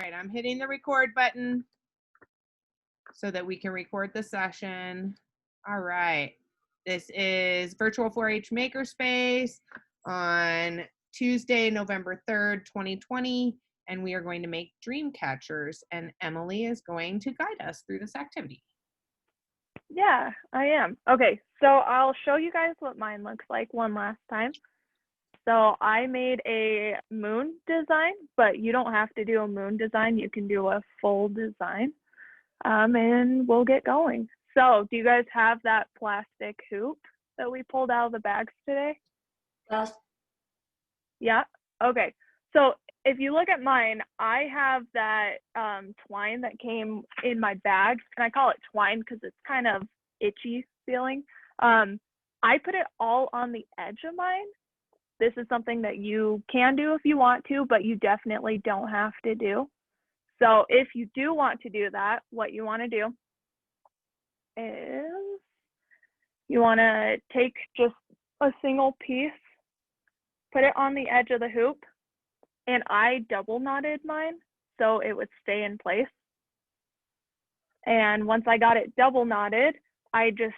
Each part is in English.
right, I'm hitting the record button so that we can record the session. All right, this is Virtual 4-H Makerspace on Tuesday, November 3rd, 2020, and we are going to make dream catchers, and Emily is going to guide us through this activity. Yeah, I am. Okay, so I'll show you guys what mine looks like one last time. So I made a moon design, but you don't have to do a moon design. You can do a full design, and we'll get going. So do you guys have that plastic hoop that we pulled out of the bags today? Yes. Yeah, okay. So if you look at mine, I have that twine that came in my bag, and I call it twine because it's kind of itchy feeling. I put it all on the edge of mine. This is something that you can do if you want to, but you definitely don't have to do. So if you do want to do that, what you want to do is you want to take just a single piece, put it on the edge of the hoop, and I double knotted mine so it would stay in place. And once I got it double knotted, I just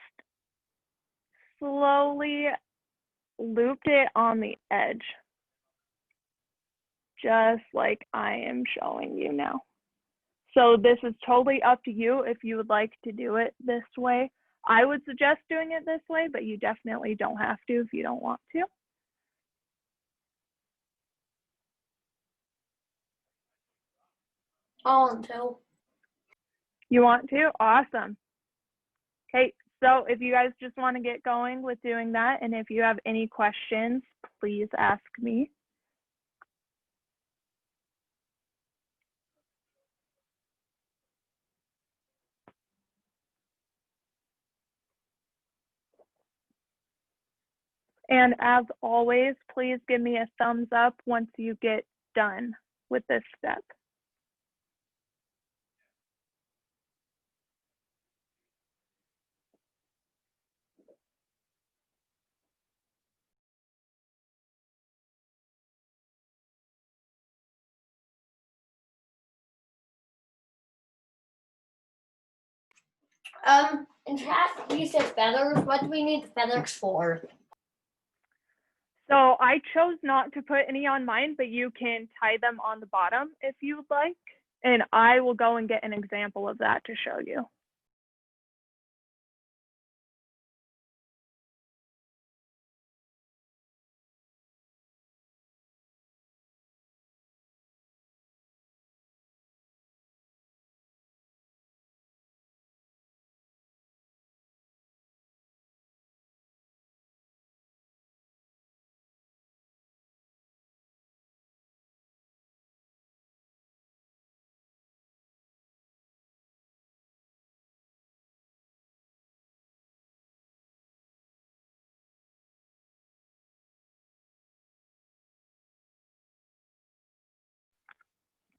slowly looped it on the edge, just like I am showing you now. So this is totally up to you if you would like to do it this way. I would suggest doing it this way, but you definitely don't have to if you don't want to. I want to. You want to? Awesome. Okay, so if you guys just want to get going with doing that, and if you have any questions, please ask me. And as always, please give me a thumbs up once you get done with this step. In chat, we said feathers. What do we need feathers for? So I chose not to put any on mine, but you can tie them on the bottom if you would like. And I will go and get an example of that to show you.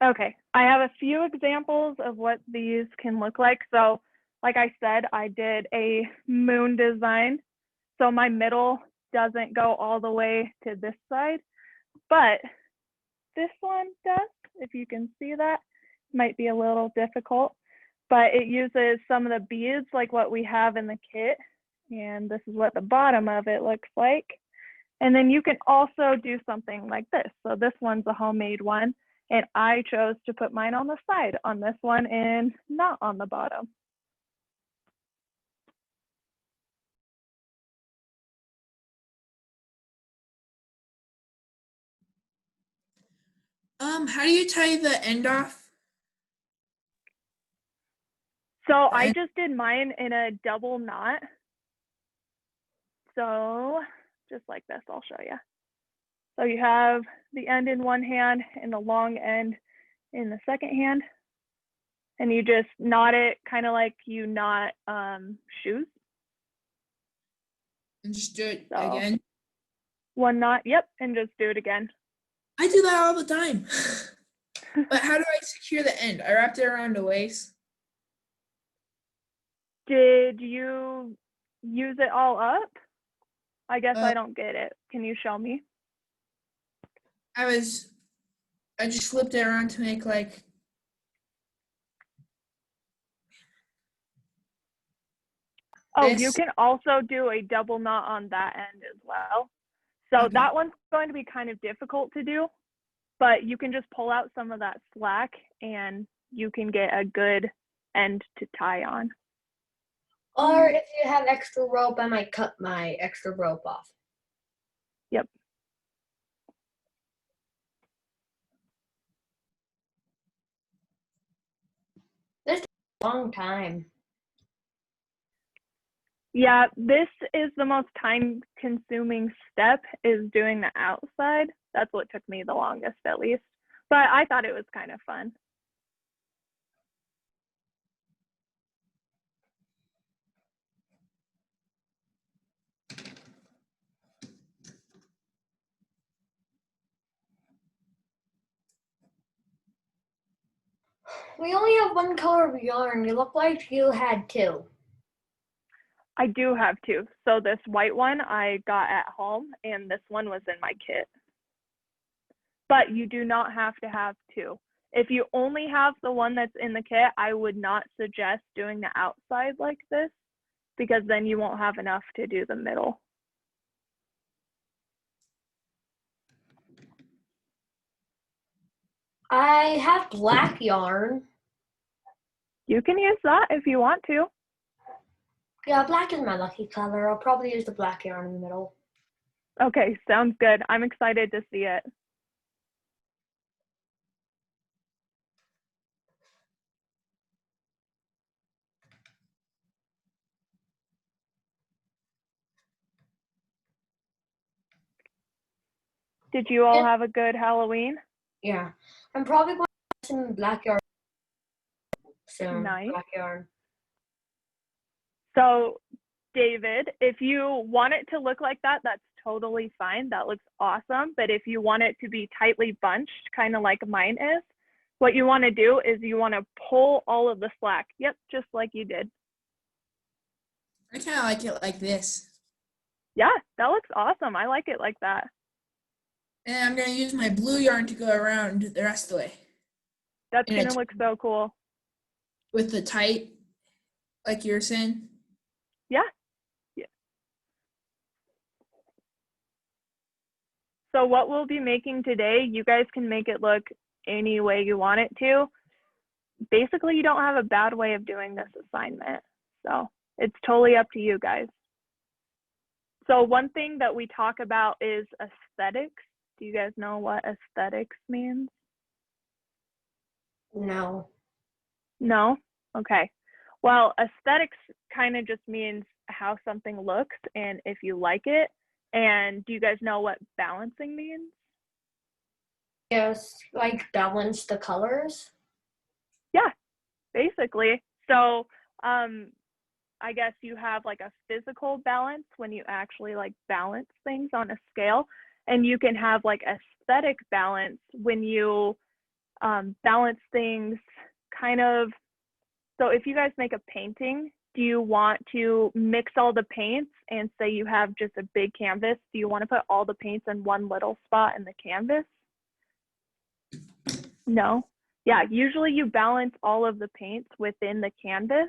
Okay, I have a few examples of what these can look like. So like I said, I did a moon design. So my middle doesn't go all the way to this side, but this one does, if you can see that. Might be a little difficult, but it uses some of the beads like what we have in the kit. And this is what the bottom of it looks like. And then you can also do something like this. So this one's a homemade one. And I chose to put mine on the side on this one and not on the bottom. How do you tie the end off? So I just did mine in a double knot. So just like this, I'll show you. So you have the end in one hand and the long end in the second hand. And you just knot it kind of like you knot shoes. And just do it So, again? One knot, yep, and just do it again. I do that all the time. But how do I secure the end? I wrapped it around the waist. Did you use it all up? I guess I don't get it. Can you show me? I just flipped it around to make like Oh, you This? can also do a double knot on that end as well. So Okay. that one's going to be kind of difficult to do, but you can just pull out some of that slack and you can get a good end to tie on. Or if you have extra rope, I might cut my extra rope off. Yep. This takes a long time. Yeah, this is the most time consuming step, is doing the outside. That's what took me the longest, at least. But I thought it was kind of fun. We only have one color of yarn. You look like you had two. I do have two. So this white one I got at home, and this one was in my kit. But you do not have to have two. If you only have the one that's in the kit, I would not suggest doing the outside like this, because then you won't have enough to do the middle. I have black yarn. You can use that if you want to. Yeah, black is my lucky color. I'll probably use the black yarn in the middle. Okay, sounds good. I'm excited to see it. Did you all have a good Halloween? Yeah, I'm probably going to use some black yarn soon. Nice. Black yarn. So, David, if you want it to look like that, that's totally fine. That looks awesome. But if you want it to be tightly bunched, kind of like mine is, what you want to do is you want to pull all of the slack. Yep, just like you did. I kind of like it like this. Yeah, that looks awesome. I like it like that. And I'm going to use my blue yarn to go around the rest of the way. That's And going to it's look so cool. with the tight, like you were saying. Yeah. So what we'll be making today, you guys can make it look any way you want it to. Basically, you don't have a bad way of doing this assignment. So it's totally up to you guys. So one thing that we talk about is aesthetics. Do you guys know what aesthetics means? No. No? Okay. Well, aesthetics kind of just means how something looks and if you like it. And do you guys know what balancing means? Yes, like balance the colors. Yeah, basically. So I guess you have like a physical balance when you actually like balance things on a scale, and you can have like aesthetic balance when you balance things kind of. So if you guys make a painting, do you want to mix all the paints and say you have just a big canvas? Do you want to put all the paints in one little spot in the canvas? No. Yeah, usually you balance all of the paints within the canvas,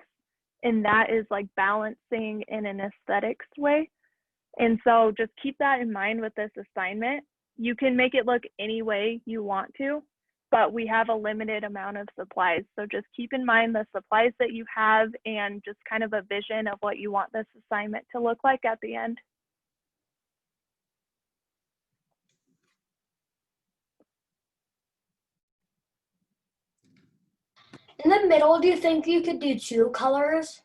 and that is like balancing in an aesthetics way. And so just keep that in mind with this assignment. You can make it look any way you want to, but we have a limited amount of supplies. So just keep in mind the supplies that you have and just kind of a vision of what you want this assignment to look like at the end. In the middle, do you think you could do two colors?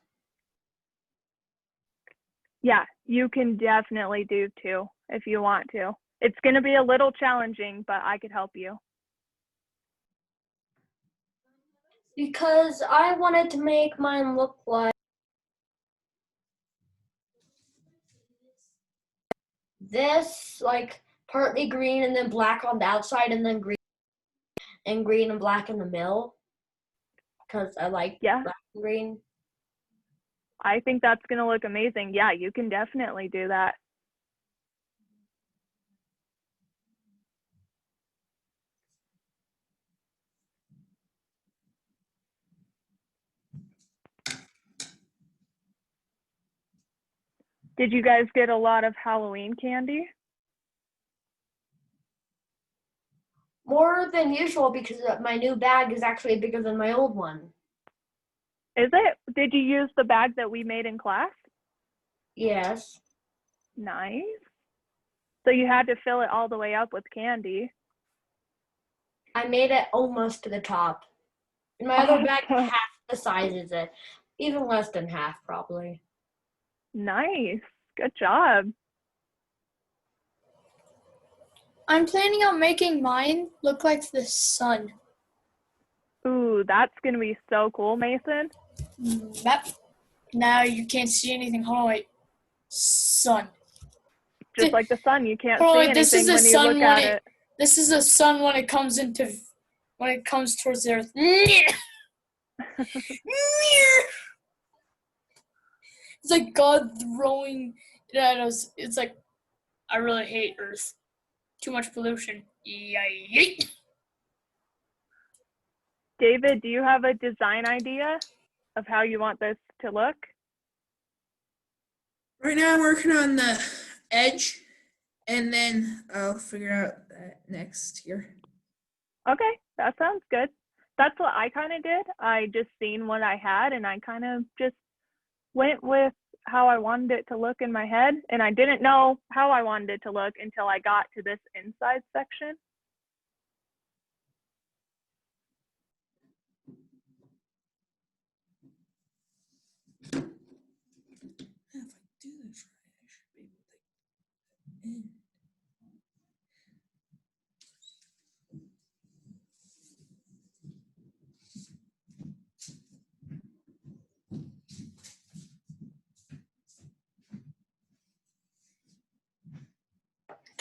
Yeah, you can definitely do two if you want to. It's going to be a little challenging, but I could help you. Because I wanted to make mine look like this, like partly green and then black on the outside and then green and black in the middle. Because I like Yeah, black and green. I think that's going to look amazing. Yeah, you can definitely do that. Did you guys get a lot of Halloween candy? More than usual because my new bag is actually bigger than my old one. Is it? Did you use the bag that we made in class? Yes. Nice. So you had to fill it all the way up with candy. I made it almost to the top. And my other bag is half the size is it. Even less than half, probably. Nice. Good job. I'm planning on making mine look like the sun. Ooh, that's going to be so cool, Mason. Yep. Now you can't see anything. Hold on, wait. Sun. Just like the sun, you can't Oh, see wait, this is anything the when you sun look when at it. it. This is the sun when it comes towards the earth. It's like God throwing it at us. It's like, I really hate Earth. Too much pollution. Yay. David, do you have a design idea of how you want this to look? Right now I'm working on the edge, and then I'll figure out that next year. Okay, that sounds good. That's what I kind of did. I just seen what I had and I kind of just went with how I wanted it to look in my head. And I didn't know how I wanted it to look until I got to this inside section. If I do this right, I should be able to end.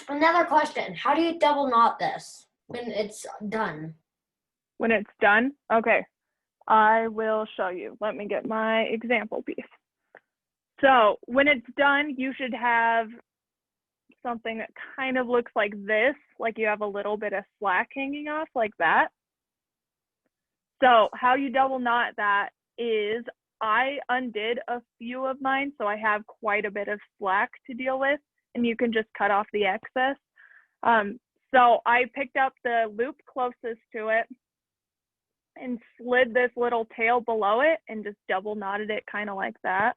Another question. How do you double knot this when it's done? When it's done, okay, I will show you. Let me get my example piece. So when it's done, you should have something that kind of looks like this, like you have a little bit of slack hanging off like that. So how you double knot that is I undid a few of mine, so I have quite a bit of slack to deal with, and you can just cut off the excess. So I picked up the loop closest to it and slid this little tail below it and just double knotted it kind of like that.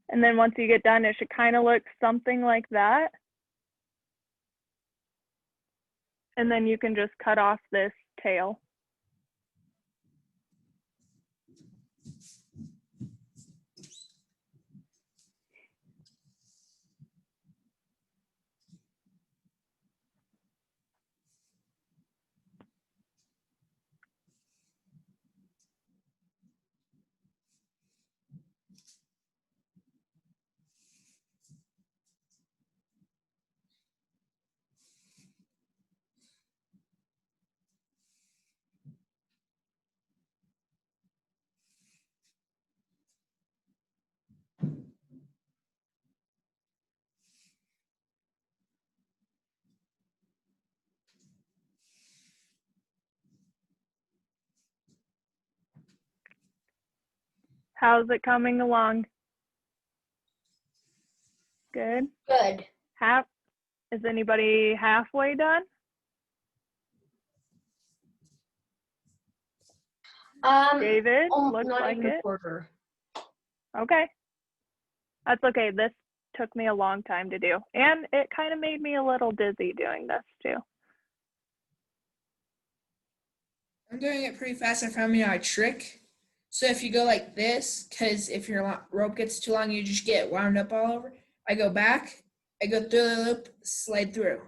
And then once you get done, it should kind of look something like that. And then you can just cut off this tail. How's it coming along? Good. Good. Is anybody halfway done? David, looks not like even a it. quarter. Okay. That's okay. This took me a long time to do. And it kind of made me a little dizzy doing this too. I'm doing it pretty fast. I found me a trick. So if you go like this, because if your rope gets too long, you just get wound up all over. I go back, I go through the loop, slide through.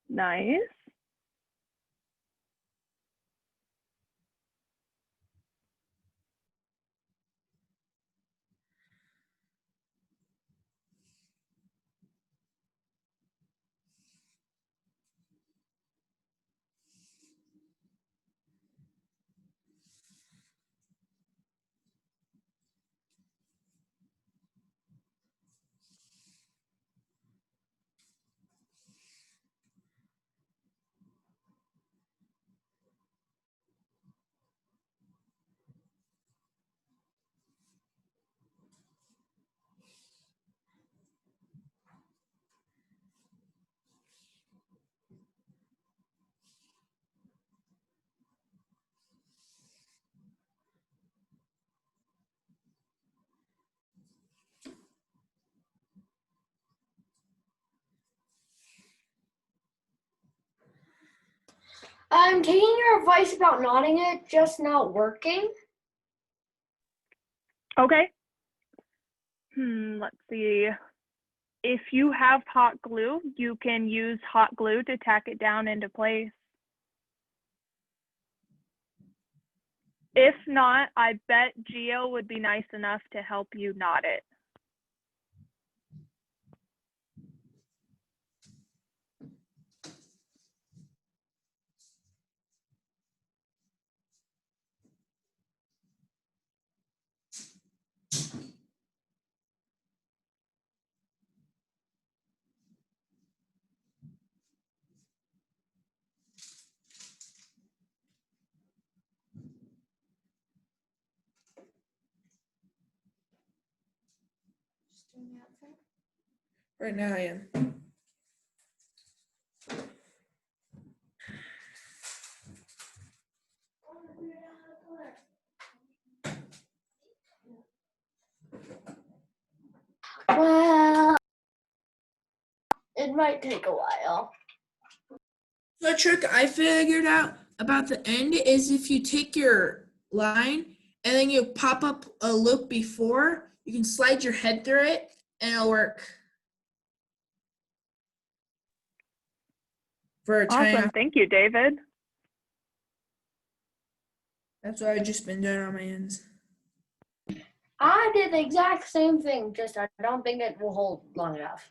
Nice. I'm taking your advice about knotting it, just not working. Okay. Let's see. If you have hot glue, you can use hot glue to tack it down into place. If not, I bet Geo would be nice enough to help you knot it. Right now I am. Well, it might take a while. The trick I figured out about the end is if you take your line and then you pop up a loop before, you can slide your head through it and it'll work. For tying Awesome. off. Thank you, David. That's what I've just been doing on my ends. I did the exact same thing, just I don't think it will hold long enough.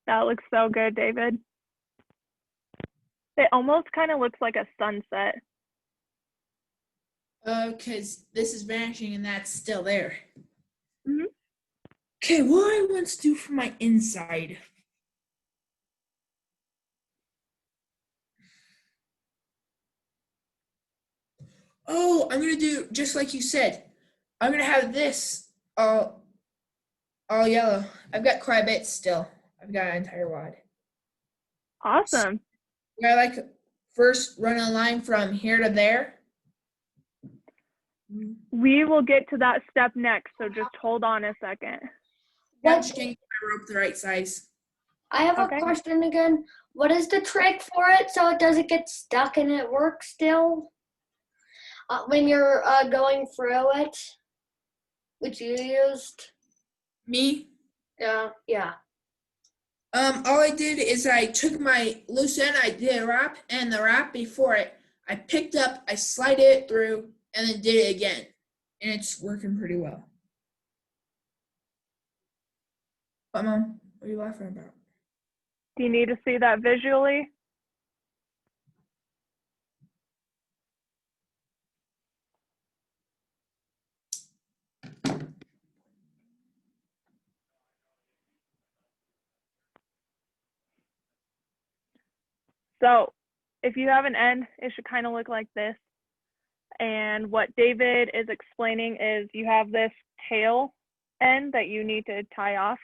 That looks so good, David. It almost kind of looks like a sunset. Because this is vanishing and that's still there. Mhm. Okay, what I want to do for my inside. Oh, I'm gonna do just like you said. I'm gonna have this all yellow. I've got quite a bit still. I've got an entire wad. Awesome. I like first run a line from here to there. We will get to that step next, so just hold on a second. I'm What? just getting my rope the right size. I have Okay. a question again. What is the trick for it so it doesn't get stuck and it works still? When you're going through it, which you used? Me? Yeah. All I did is I took my loose end, I did a wrap, and the wrap before it, I picked up, I slid it through, and then did it again. And it's working pretty well. What, Mom? What are you laughing about? Do you need to see that visually? So if you have an end, it should kind of look like this. And what David is explaining is you have this tail end that you need to tie off.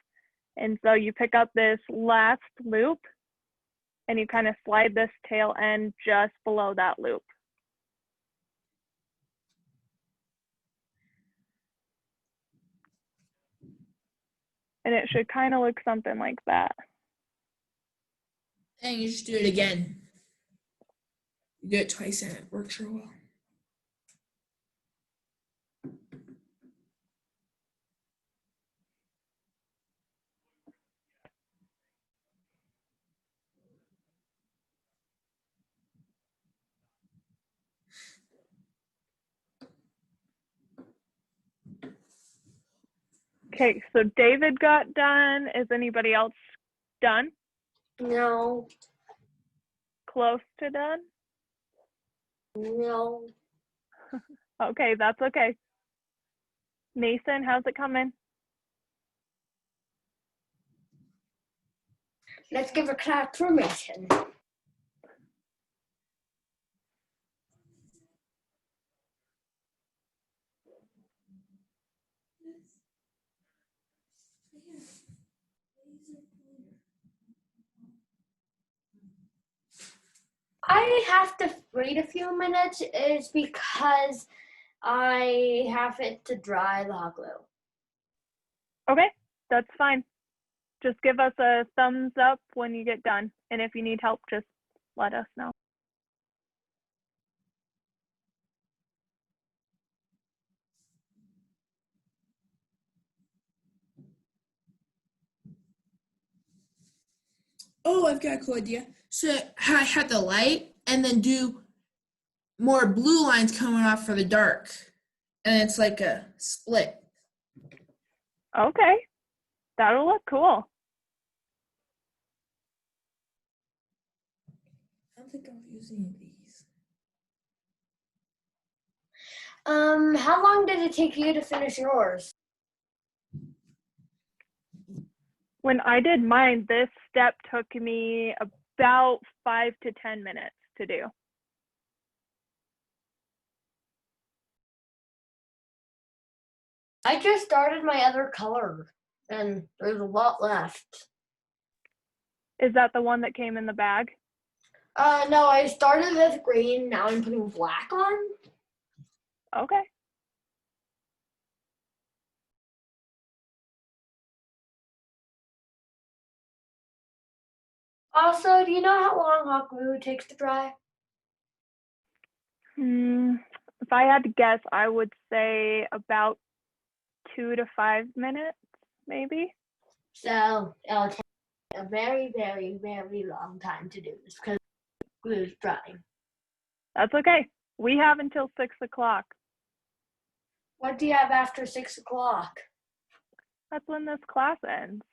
And so you pick up this last loop and you kind of slide this tail end just below that loop. And it should kind of look something like that. And you just do it again. You do it twice and it works real well. Okay, so David got done. Is anybody else done? No. Close to done? No. Okay, that's okay. Mason, how's it coming? Let's give a clap for Mason. I have to wait a few minutes is because I have it to dry the hot glue. Okay, that's fine. Just give us a thumbs up when you get done. And if you need help, just let us know. Oh, I've got a cool idea. So I had the light and then do more blue lines coming off for the dark. And it's like a split. Okay, that'll look cool. I don't think I'll use any of these. How long did it take you to finish yours? When I did mine, this step took me about 5 to 10 minutes to do. I just started my other color, and there's a lot left. Is that the one that came in the bag? No, I started with green. Now I'm putting black on. Okay. Also, do you know how long hot glue takes to dry? If I had to guess, I would say about 2 to 5 minutes, maybe. So it'll take a very, very, very long time to do this because glue's drying. That's okay. We have until 6 o'clock. What do you have after 6 o'clock? That's when this class ends.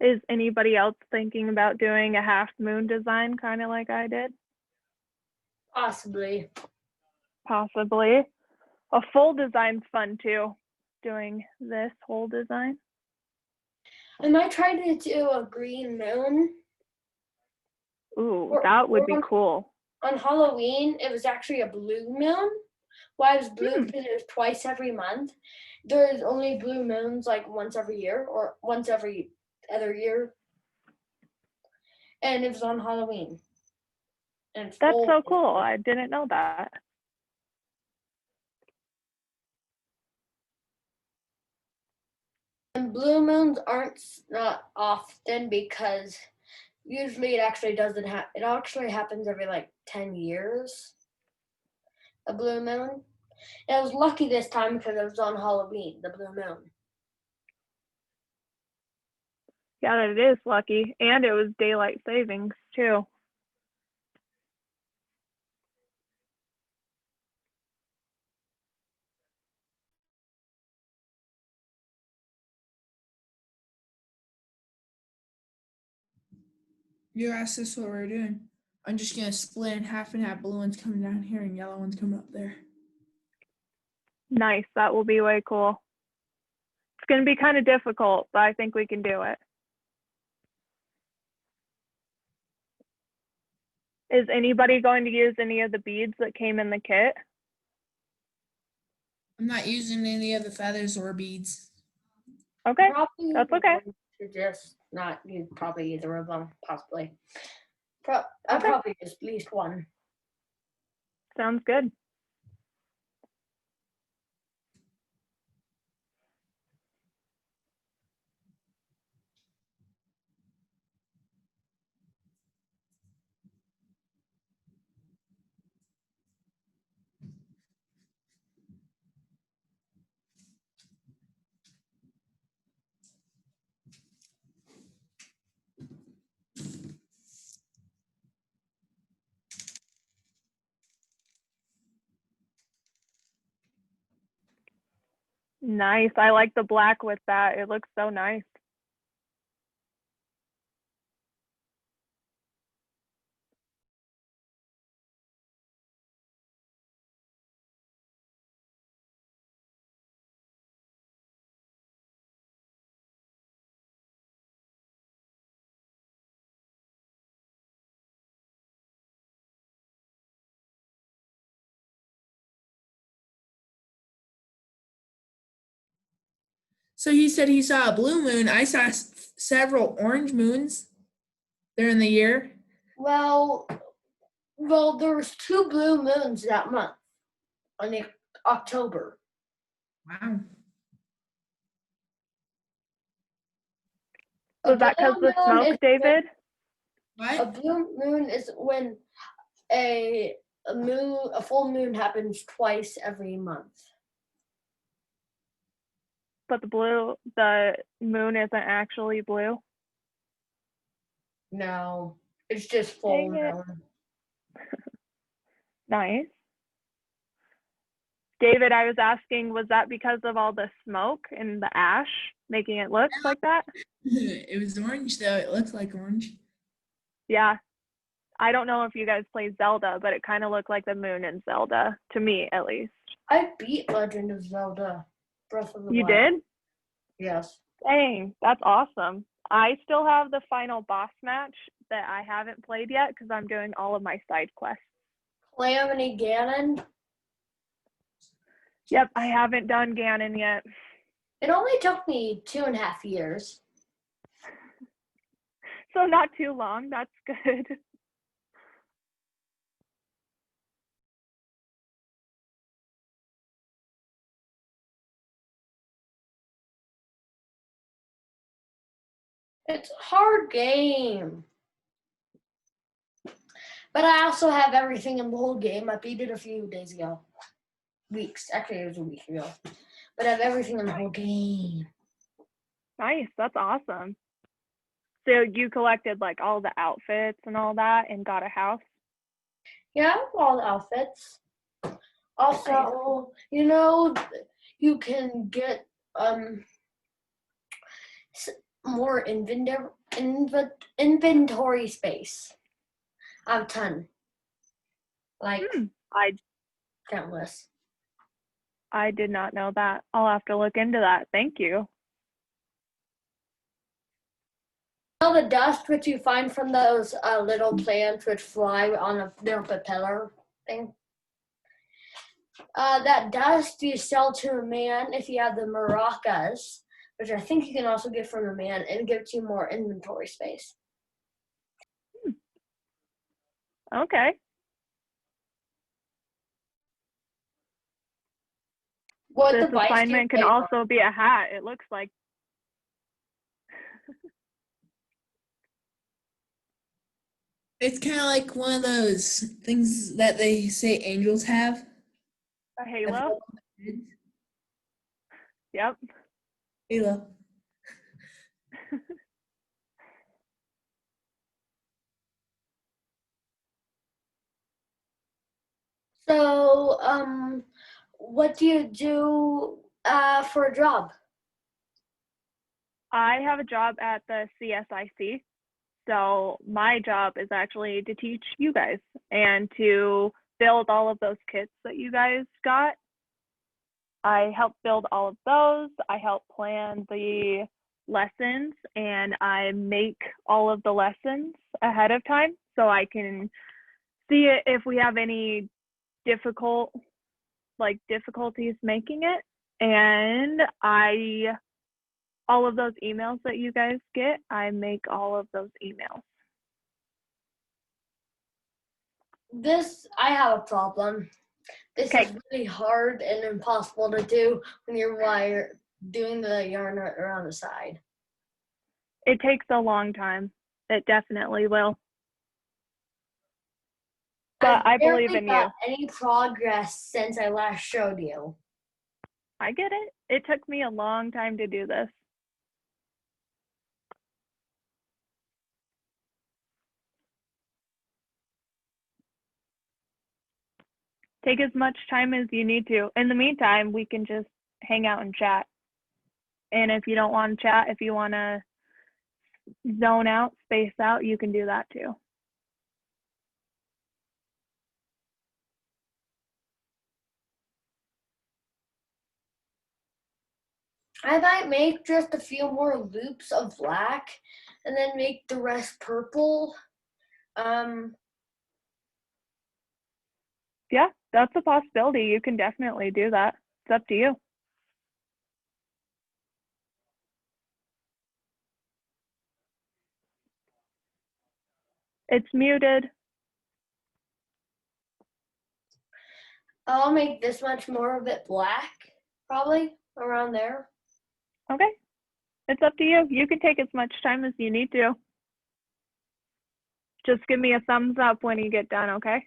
Is anybody else thinking about doing a half moon design, kind of like I did? Possibly. Possibly. A full design's fun too, doing this whole design. I might try to do a green moon. Ooh, that would be cool. On Halloween, it was actually a blue moon. Why it was blue? Because it was twice every month. There's only blue moons like once every year or once every other year. And it was on Halloween. And That's so cool. I didn't know that. And blue moons aren't not often because usually it actually doesn't happen. It actually happens every like 10 years. A blue moon. And I was lucky this time because it was on Halloween, the blue moon. Yeah, it is lucky. And it was daylight savings too. You asked us what we're doing. I'm just gonna split in half and have blue ones coming down here and yellow ones coming up there. Nice. That will be way cool. It's going to be kind of difficult, but I think we can do it. Is anybody going to use any of the beads that came in the kit? I'm not using any of the feathers or beads. Okay. Probably That's okay. going to just not use probably either of them, possibly. I'll Okay. probably use at least one. Sounds good. Nice. I like the black with that. It looks so nice. So he said he saw a blue moon. I saw several orange moons during the year. Well, there was 2 blue moons that month on October. Wow. A Was that because blue the moon smoke, is David? A What? blue moon is when a full moon happens twice every month. But the moon isn't actually blue. No, it's just full Dang it. moon. Nice. David, I was asking, was that because of all the smoke and the ash making it look like that? It was orange though. It looked like orange. Yeah. I don't know if you guys play Zelda, but it kind of looked like the moon in Zelda, to me at least. I beat Legend of Zelda Breath of the You Wild. did? Yes. Dang, that's awesome. I still have the final boss match that I haven't played yet because I'm doing all of my side quests. Calamity Ganon. Yep, I haven't done Ganon yet. It only took me 2.5 years. So not too long. That's good. It's a hard game. But I also have everything in the whole game. I beat it a few days ago. Weeks. Actually, it was a week ago. But I have everything in the whole game. Nice. That's awesome. So you collected like all the outfits and all that and got a house? Yeah, I have all the outfits. Also, you can get more inventory space. I have a ton. Like countless. I did not know that. I'll have to look into that. Thank you. All the dust which you find from those little plants which fly on their propeller thing. That dust you sell to a man if you have the maracas, which I think you can also get from a man, and it gives you more inventory space. Okay. What This device do you assignment can play on? also be a hat. It looks like. It's kind of like one of those things that they say angels have. A halo? Yep. Halo. So, what do you do for a job? I have a job at the CSIC. So my job is actually to teach you guys and to build all of those kits that you guys got. I help build all of those. I help plan the lessons, and I make all of the lessons ahead of time so I can see if we have any difficulties making it. And all of those emails that you guys get, I make all of those emails. I have a problem. This Okay. is really hard and impossible to do when you're doing the yarn around the side. It takes a long time. It definitely will. But I believe in you. Got any progress since I last showed you. I get it. It took me a long time to do this. Take as much time as you need to. In the meantime, we can just hang out and chat. And if you don't want to chat, if you want to zone out, space out, you can do that too. I might make just a few more loops of black and then make the rest purple. Yeah, that's a possibility. You can definitely do that. It's up to you. It's muted. I'll make this much more of it black, probably around there. Okay. It's up to you. You can take as much time as you need to. Just give me a thumbs up when you get done, okay?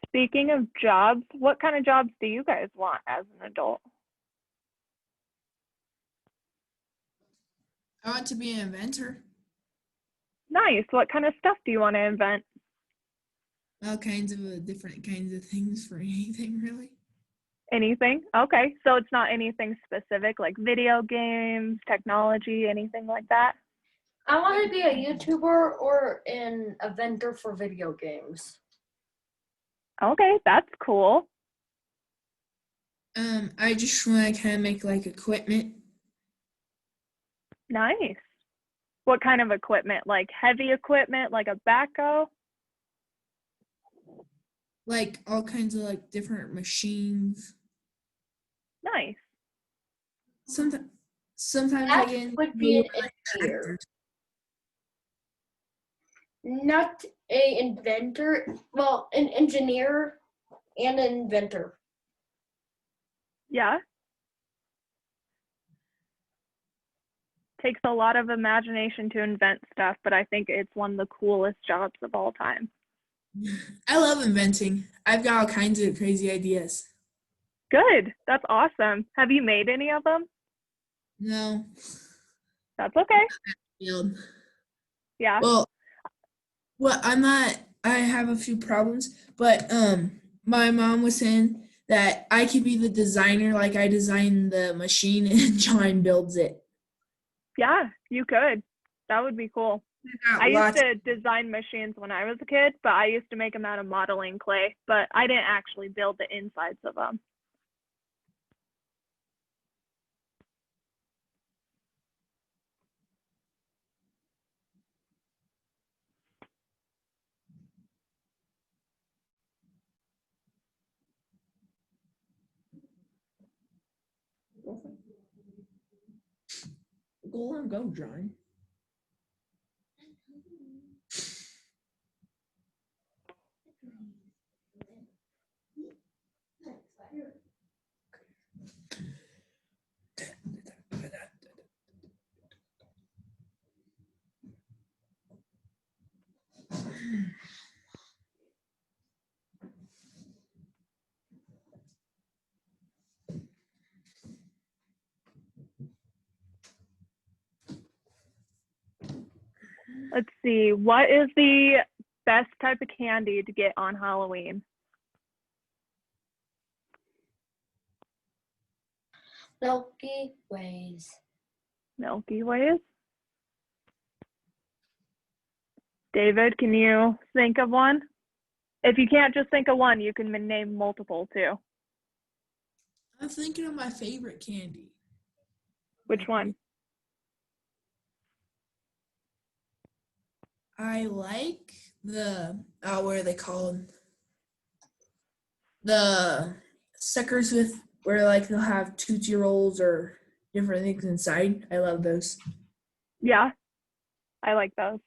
Speaking of jobs, what kind of jobs do you guys want as an adult? I want to be an inventor. Nice. What kind of stuff do you want to invent? All kinds of different kinds of things for anything, really. Anything? Okay. So it's not anything specific like video games, technology, anything like that? I want to be a YouTuber or an inventor for video games. Okay, that's cool. I just want to kind of make like equipment. Nice. What kind of equipment? Like heavy equipment, like a backhoe? Like all kinds of like different machines. Nice. Sometimes That I get would be an like engineer. tractors. Not a inventor, well, an engineer and an inventor. Yeah. Takes a lot of imagination to invent stuff, but I think it's one of the coolest jobs of all time. I love inventing. I've got all kinds of crazy ideas. Good. That's awesome. Have you made any of them? No. That's okay. Field. Yeah. Well, I'm not. I have a few problems, but my mom was saying that I could be the designer, like I designed the machine, and John builds it. Yeah, you could. That would be cool. I used to design machines when I was a kid, but I used to make them out of modeling clay, but I didn't actually build the insides of them. Go on, go, John. Let's see. What is the best type of candy to get on Halloween? Milky Ways. Milky Ways. David, can you think of one? If you can't just think of one, you can name multiple too. I'm thinking of my favorite candy. Which one? I like the, what are they called? The suckers with, where like they'll have Tootsie Rolls or different things inside. I love those. Yeah, I like those.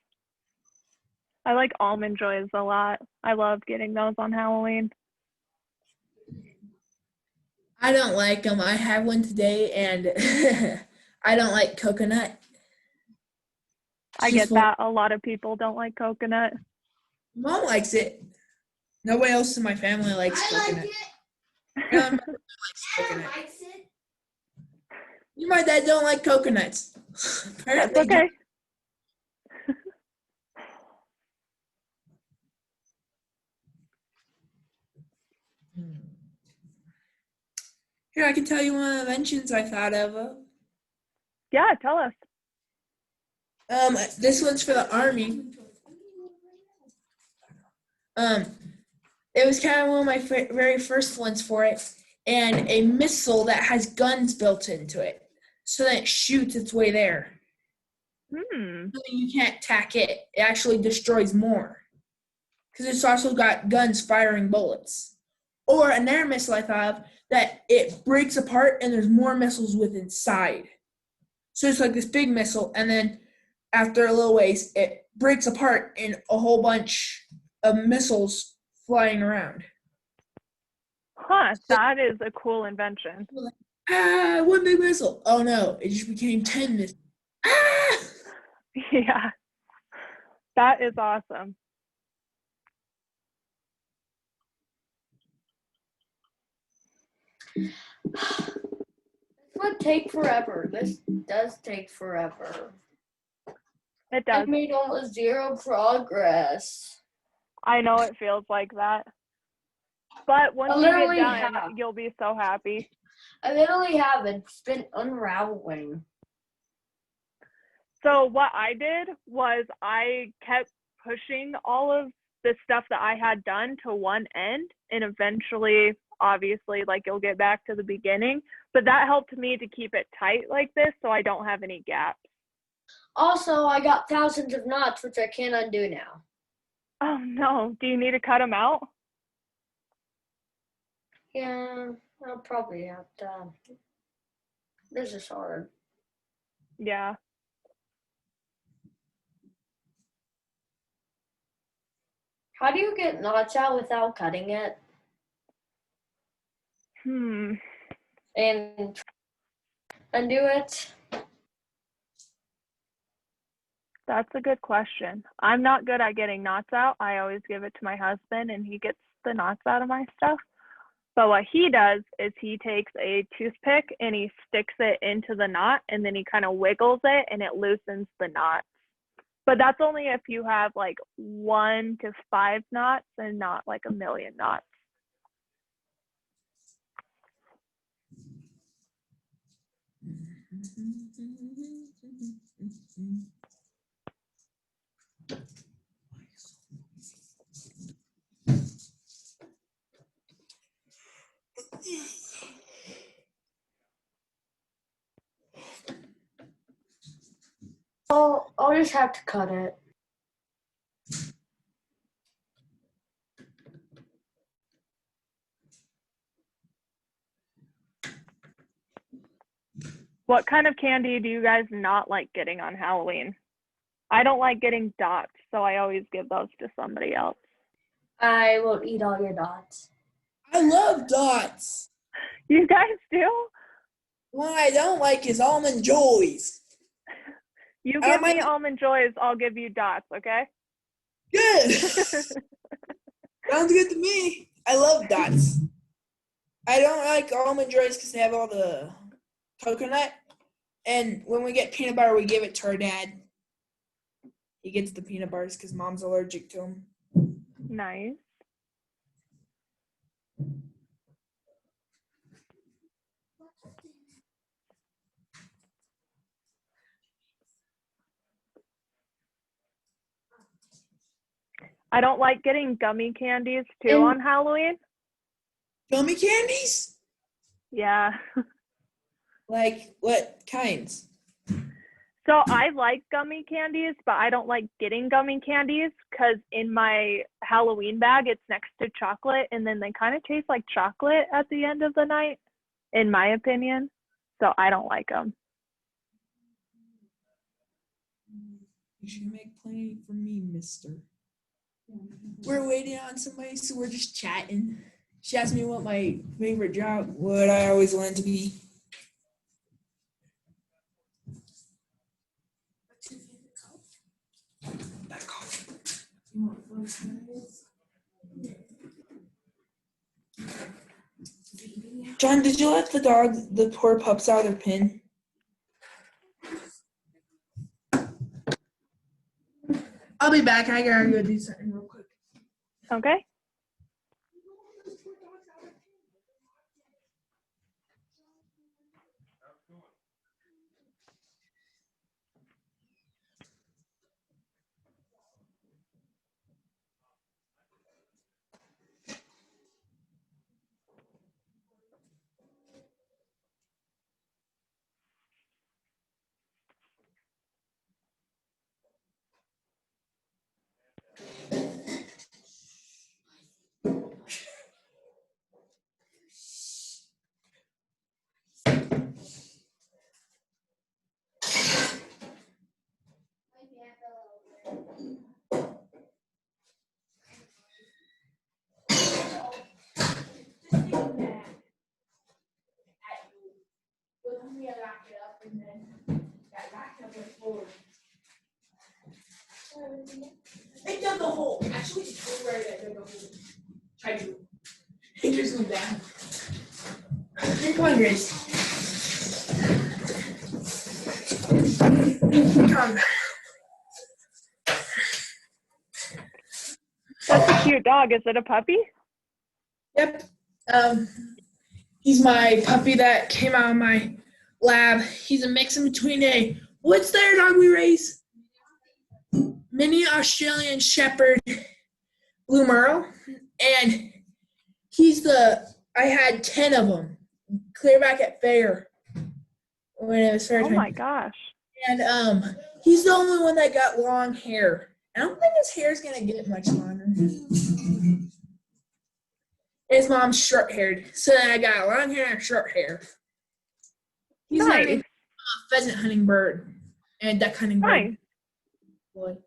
I like Almond Joys a lot. I love getting those on Halloween. I don't like them. I have one today, and I don't like coconut. I get that. A lot of people don't like coconut. Mom likes it. Nobody else in my family likes coconut. My mom likes coconut. You, my dad, don't like coconuts. That's okay. Here, I can tell you one of the inventions I thought of. Yeah, tell us. This one's for the Army. It was kind of one of my very first ones for it, and a missile that has guns built into it, so that it shoots its way there. So you can't attack it. It actually destroys more, because it's also got guns firing bullets. Or another missile I thought of, that it breaks apart and there's more missiles with inside. So it's like this big missile, and then after a little ways, it breaks apart in a whole bunch of missiles flying around. Huh, that is a cool invention. One big missile. Oh no, it just became 10 missiles. Ah! Yeah, that is awesome. This would take forever. This does take forever. It does. I made almost zero progress. I know it feels like that. But once you get done, you'll be so happy. I literally have. It's been unraveling. So what I did was I kept pushing all of the stuff that I had done to one end, and eventually, obviously, like you'll get back to the beginning. But that helped me to keep it tight like this so I don't have any gaps. Also, I got thousands of knots, which I can't undo now. Oh no, do you need to cut them out? Yeah, I'll probably have to. This is hard. Yeah. How do you get knots out without cutting it? And undo it? That's a good question. I'm not good at getting knots out. I always give it to my husband and he gets the knots out of my stuff. But what he does is he takes a toothpick and he sticks it into the knot and then he kind of wiggles it and it loosens the knot. But that's only if you have like 1 to 5 knots and not like a million knots. I'll just have to cut it. What kind of candy do you guys not like getting on Halloween? I don't like getting dots, so I always give those to somebody else. I will eat all your dots. I love dots. You guys do? What I don't like is Almond Joys. You give me Almond Joys, I'll give you dots, okay? Good. Sounds good to me. I love dots. I don't like Almond Joys because they have all the coconut. And when we get peanut butter, we give it to our dad. He gets the peanut bars because mom's allergic to them. Nice. I don't like getting gummy candies too And- on Halloween. Gummy candies? Yeah. Like what kinds? So I like gummy candies, but I don't like getting gummy candies because in my Halloween bag, it's next to chocolate, and then they kind of taste like chocolate at the end of the night, in my opinion. So I don't like them. You should make plenty for me, mister. We're waiting on somebody, so we're just chatting. She asked me what my favorite job, what I always wanted to be. What's your favorite color? That color. You want those guys? John, did you let the poor pups out of their pen? I'll be back. I gotta go do something real quick. Okay. I dug a hole. Actually, it's right. I dug a hole. Tried to. It just went down. Come on, Grace. Come. That's a cute dog. Is it a puppy? Yep. He's my puppy that came out of my lab. He's a mix in between a what's their dog we raise? Mini Australian Shepherd Blue Merle. And I had 10 of them clear back at fair when it was fair Oh time. my gosh. And he's the only one that got long hair. I don't think his hair is gonna get much longer. His mom's short haired, so then I got long hair and short hair. He's Nice. learning a pheasant hunting bird and duck hunting bird. Nice. Boy.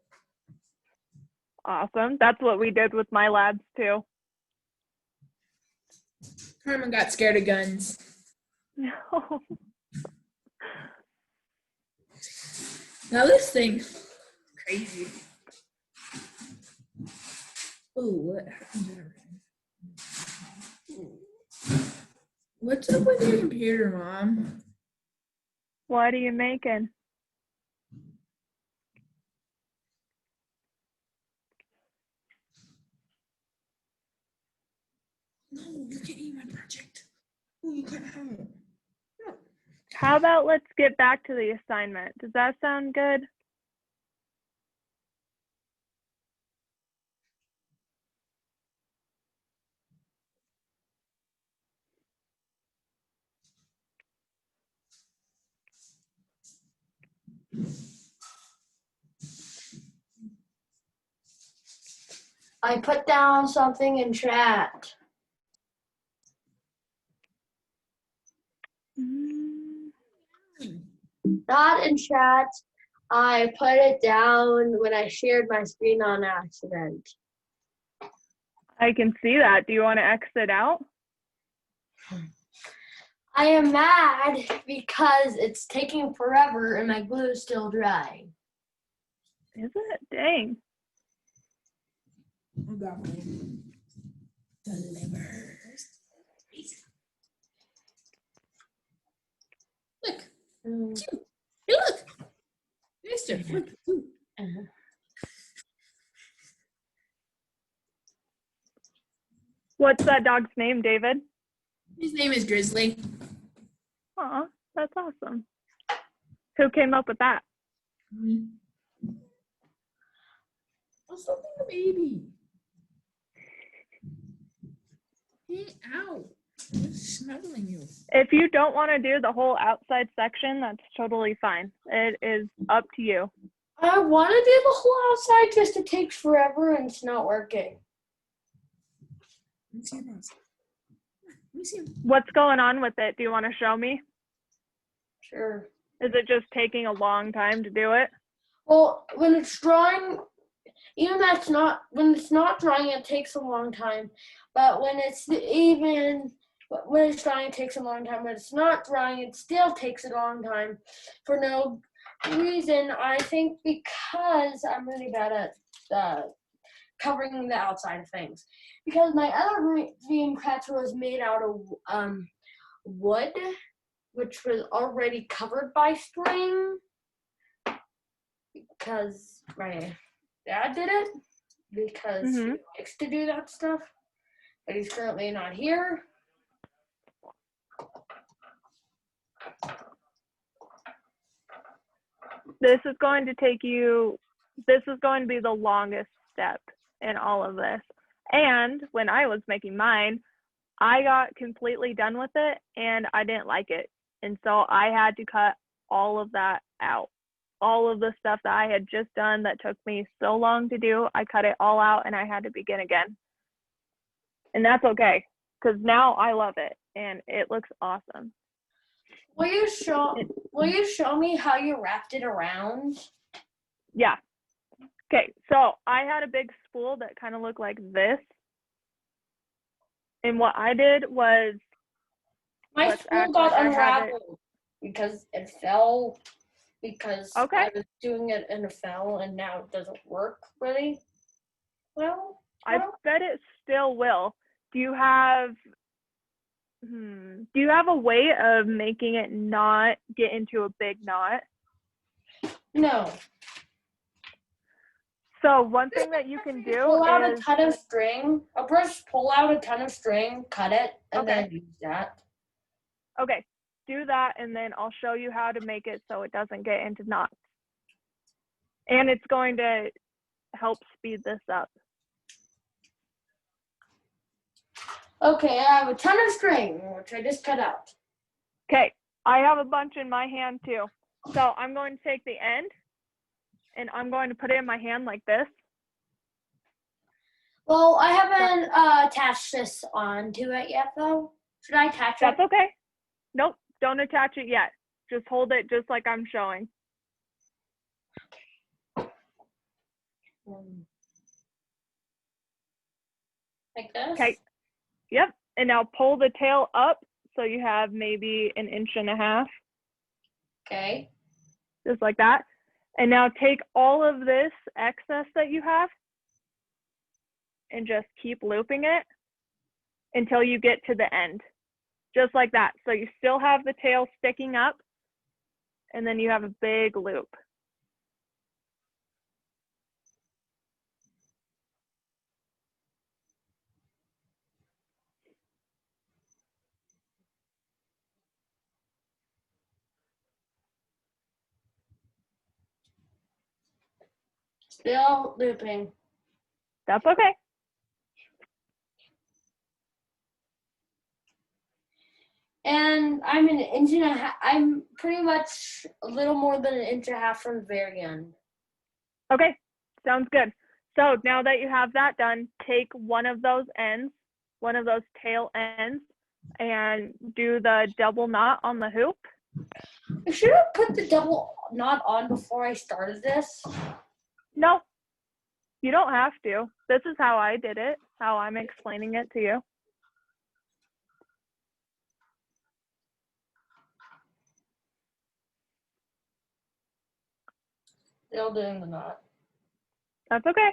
Awesome. That's what we did with my labs too. Carmen got scared of guns. No. Now this thing, crazy. Oh, what happened there? What's up with your computer, Mom? What are you making? No, you can't eat my project. Oh, you can't have it. No. How about let's get back to the assignment? Does that sound good? I put down something in chat. Not in chat. I put it down when I shared my screen on accident. I can see that. Do you want to exit out? I am mad because it's taking forever and my glue is still drying. Is it? Dang. Oh, God. Deliver. Look. Cute. Hey, look. Mister. Look. Uh-huh. What's that dog's name, David? His name is Grizzly. Aw, that's awesome. Who came up with that? Oh, something the baby. Hey, ow. I'm snuggling you. If you don't want to do the whole outside section, that's totally fine. It is up to you. I want to do the whole outside, just it takes forever and it's not working. Let me see your boss. Let me see him. What's going on with it? Do you want to show me? Sure. Is it just taking a long time to do it? Well, when it's drawing, even that's not, when it's not drawing, it takes a long time. But when it's drawing, it takes a long time. When it's not drawing, it still takes a long time for no reason. I think because I'm really bad at covering the outside of things. Because my other dream catcher was made out of wood, which was already covered by string. Because my dad did it, because he likes to do that stuff, but he's currently not here. This is going to be the longest step in all of this. And when I was making mine, I got completely done with it and I didn't like it. And so I had to cut all of that out. All of the stuff that I had just done that took me so long to do, I cut it all out and I had to begin again. And that's okay, because now I love it and it looks awesome. Will you show me how you wrapped it around? Yeah. Okay, so I had a big spool that kind of looked like this. And what I did was My let's spool act got like I have it. unraveled because it fell, because Okay. I was doing it and it fell, and now it doesn't work really well. I bet it still will. Do you have a way of making it not get into a big knot? No. So one thing that you can do Pull out is a ton of string. I'll just pull out a ton of string, cut it, and Okay. then use that. okay, do that and then I'll show you how to make it so it doesn't get into knots. And it's going to help speed this up. Okay, I have a ton of string, which I just cut out. Okay, I have a bunch in my hand too. So I'm going to take the end and I'm going to put it in my hand like this. Well, I haven't attached this onto it yet, though. Should I attach it? That's okay. Nope, don't attach it yet. Just hold it just like I'm showing. Like this? Okay. Yep. And now pull the tail up so you have maybe 1.5 inches. Okay. Just like that. And now take all of this excess that you have and just keep looping it until you get to the end. Just like that. So you still have the tail sticking up and then you have a big loop. Still looping. That's okay. And I'm 1.5 inches. I'm pretty much a little more than 1.5 inches from the very end. Okay, sounds good. So now that you have that done, take one of those ends, one of those tail ends, and do the double knot on the hoop. I should have put the double knot on before I started this. No, you don't have to. This is how I did it, how I'm explaining it to you. Still doing the knot. That's okay.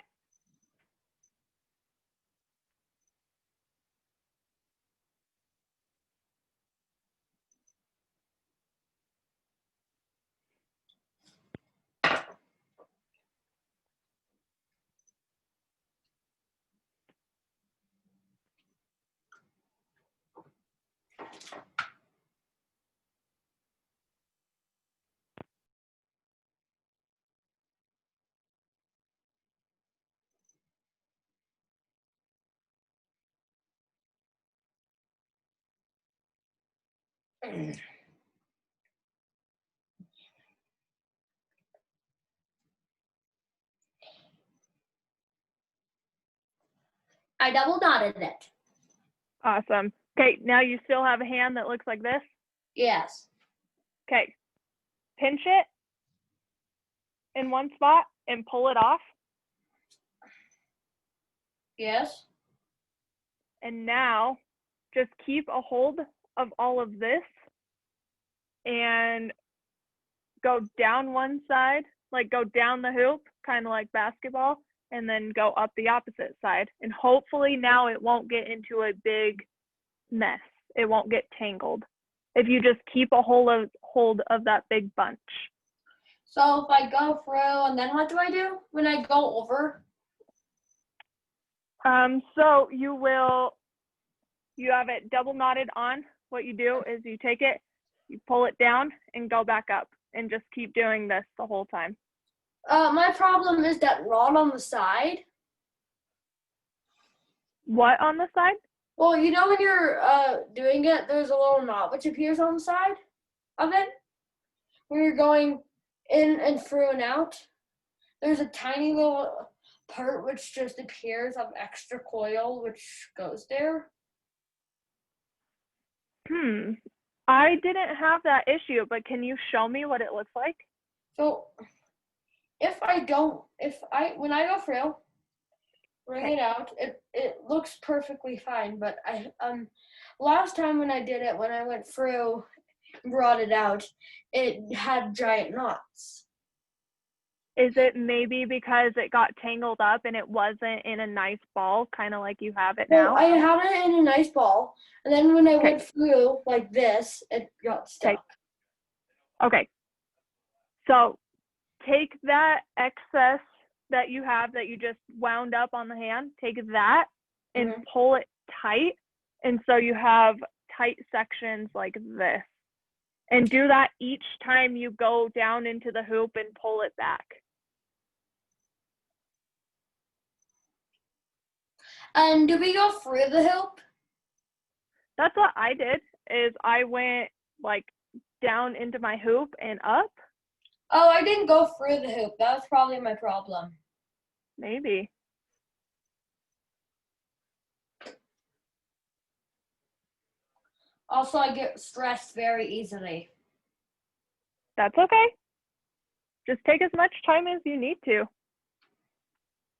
I double knotted it. Awesome. Okay, now you still have a hand that looks like this? Yes. Okay, pinch it in one spot and pull it off. Yes. And now just keep a hold of all of this and go down one side, like go down the hoop, kind of like basketball, and then go up the opposite side. And hopefully now it won't get into a big mess. It won't get tangled if you just keep a hold of that big bunch. So if I go through, and then what do I do when I go over? So you have it double knotted on. What you do is you take it, you pull it down and go back up and just keep doing this the whole time. My problem is that rod on the side. What on the side? Well, you know when you're doing it, there's a little knot which appears on the side of it. When you're going in and through and out, there's a tiny little part which just appears of extra coil which goes there. I didn't have that issue, but can you show me what it looks like? So when I go through, bring it out, it looks perfectly fine, but last time when I did it, when I went through and brought it out, it had giant knots. Is it maybe because it got tangled up and it wasn't in a nice ball, kind of like you have it now? Well, I had it in a nice ball, and then when I went through like this, it got stuck. Okay. So take that excess that you have that you just wound up on the hand, take that and pull it tight. And so you have tight sections like this. And do that each time you go down into the hoop and pull it back. And do we go through the hoop? That's what I did, is I went like down into my hoop and up. Oh, I didn't go through the hoop. That was probably my problem. Maybe. Also, I get stressed very easily. That's okay. Just take as much time as you need to.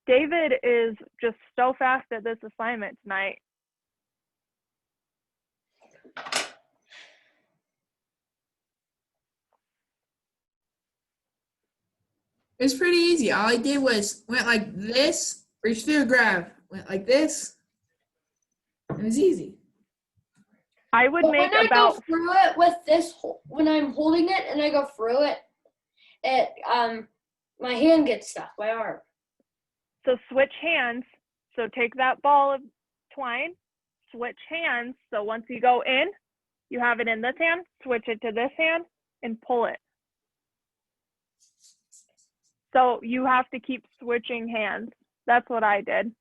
David is just so fast at this assignment tonight. It's pretty easy. All I did was went like this, reach through, grab, went like this. It was easy. I would But make when I about go through it with this, when I'm holding it and I go through it, my hand gets stuck, my arm. So switch hands. So take that ball of twine, switch hands. So once you go in, you have it in this hand, switch it to this hand and pull it. So you have to keep switching hands. That's what I did.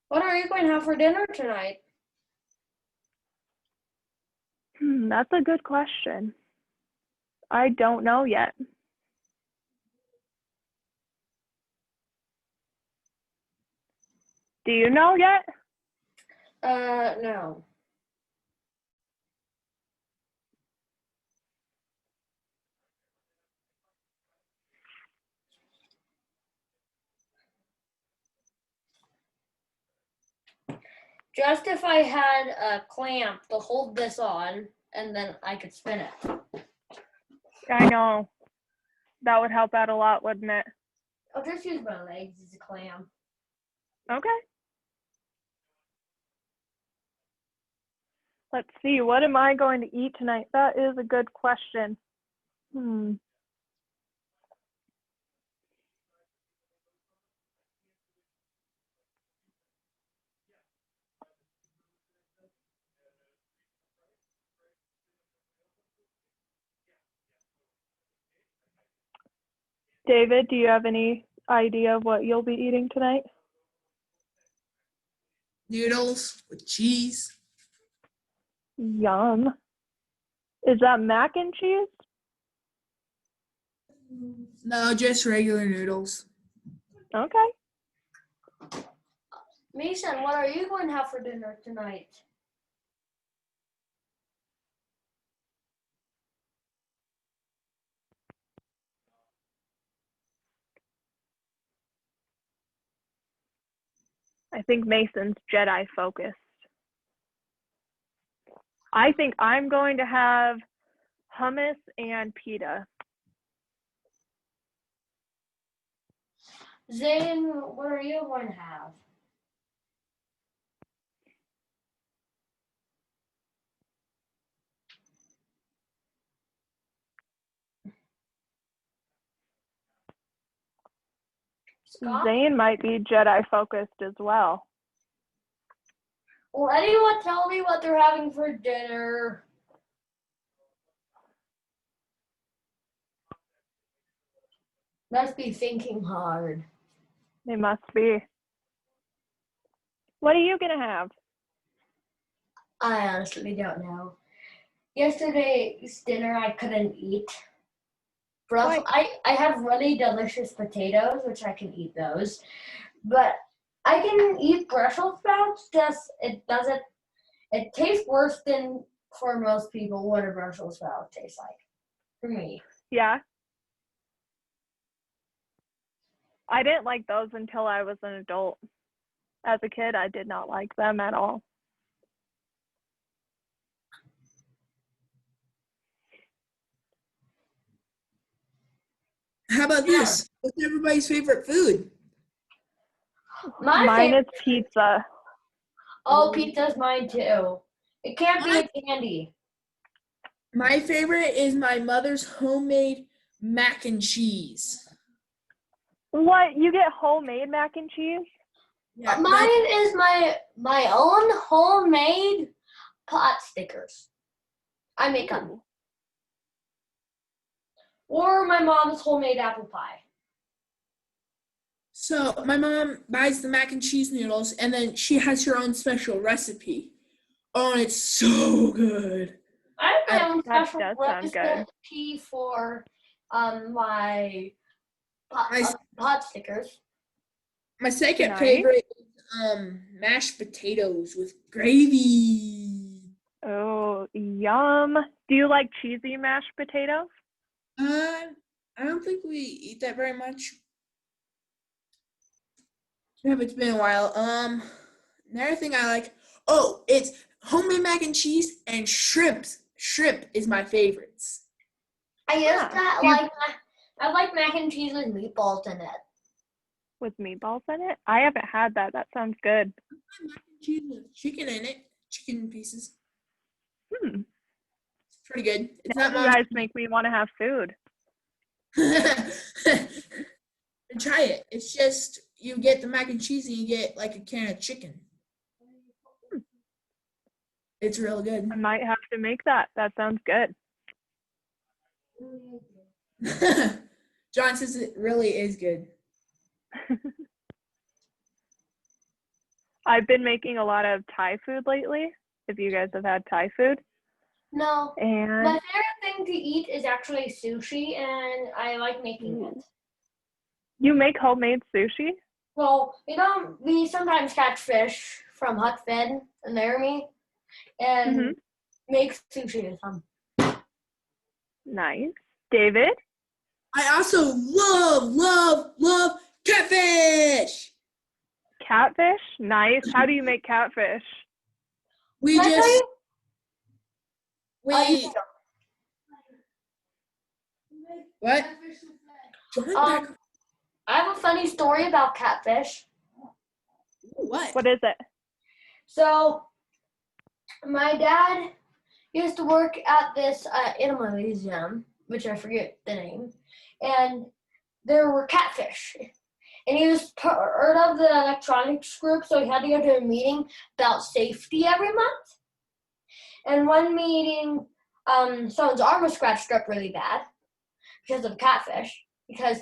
What are you going to have for dinner tonight? That's a good question. I don't know yet. Do you know yet? No. Just if I had a clamp to hold this on, and then I could spin it. I know. That would help out a lot, wouldn't it? I'll just use my legs as a clamp. Okay. Let's see, what am I going to eat tonight? That is a good question. David, do you have any idea of what you'll be eating tonight? Noodles with cheese. Yum. Is that mac and cheese? No, just regular noodles. Okay. Mason, what are you going to have for dinner tonight? I think Mason's Jedi focused. I think I'm going to have hummus and pita. Zane, what are you going to have? Scott? Zane might be Jedi focused as well. Will anyone tell me what they're having for dinner? Must be thinking hard. They must be. What are you going to have? I honestly don't know. Yesterday's dinner I couldn't eat. Brussels, I have really delicious potatoes, which I can eat those. But I can eat Brussels sprouts, just it tastes worse than for most people what a Brussels sprout tastes like. For me. Yeah. I didn't like those until I was an adult. As a kid, I did not like them at all. How about this? What's everybody's favorite food? Mine is pizza. Oh, pizza's mine too. It can't be a candy. My favorite is my mother's homemade mac and cheese. What? You get homemade mac and cheese? Yeah, Mine is my own homemade pot stickers. I make them. Or my mom's homemade apple pie. So my mom buys the mac and cheese noodles, and then she has her own special recipe. Oh, and it's so good. I have my own That special does sound good. recipe for my pot stickers. My second Nice. favorite is mashed potatoes with gravy. Oh, yum. Do you like cheesy mashed potatoes? I don't think we eat that very much. Yeah, it's been a while. Another thing I like, it's homemade mac and cheese and shrimp. Shrimp is my favorites. I like mac and cheese with meatballs in it. With meatballs in it? I haven't had that. That sounds good. Mac and cheese with chicken in it, chicken pieces. It's pretty good. It's Now not you guys make me want to have food. Try it. It's just you get the mac and cheese and you get like a can of chicken. It's real good. I might have to make that. That sounds good. John says it really is good. I've been making a lot of Thai food lately, if you guys have had Thai food. No. And My favorite thing to eat is actually sushi, and I like making it. You make homemade sushi? Well, we sometimes catch fish from Hut Fed in Laramie and make sushi with them. Nice. David? I also love catfish. Catfish? Nice. How do you make catfish? We Can I tell just you? what? I have a funny story about catfish. What? What is it? So, my dad used to work at this animal museum, which I forget the name, and there were catfish. And he was part of the electronics group, so he had to go to a meeting about safety every month. And one meeting, someone's arm was scratched up really bad because of catfish, because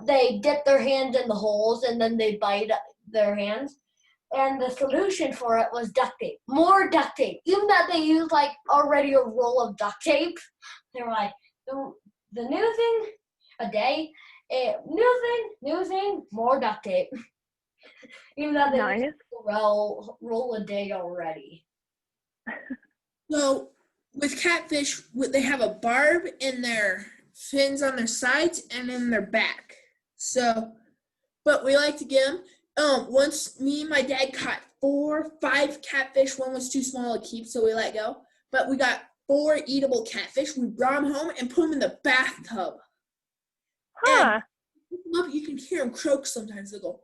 they dip their hands in the holes and then they bite their hands. And the solution for it was duct tape. More duct tape. Even that they used like already a roll of duct tape. They were like, the new thing, a day. New thing, more duct tape. Even though they Nice. used roll a day already. So with catfish, they have a barb in their fins on their sides and in their back. So, but we like to get them. Once me and my dad caught 4, 5 catfish. One was too small to keep, so we let go. But we got 4 eatable catfish. We brought them home and put them in the bathtub. Huh. And you can hear them croak sometimes. They go.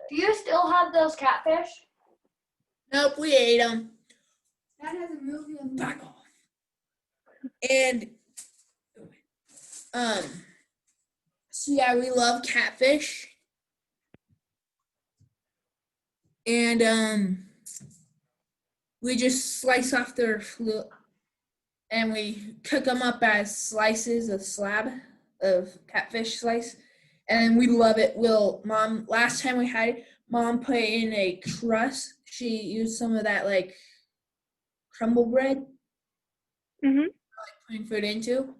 Do you still have those catfish? Nope, we ate them. Dad has a movie on Back off. And so yeah, we love catfish. And we just slice off their fluid and we cook them up as slices of slab of catfish slice. And we love it. Last time we had it, Mom put it in a crust. She used some of that like crumble bread. Mhm. Putting food into,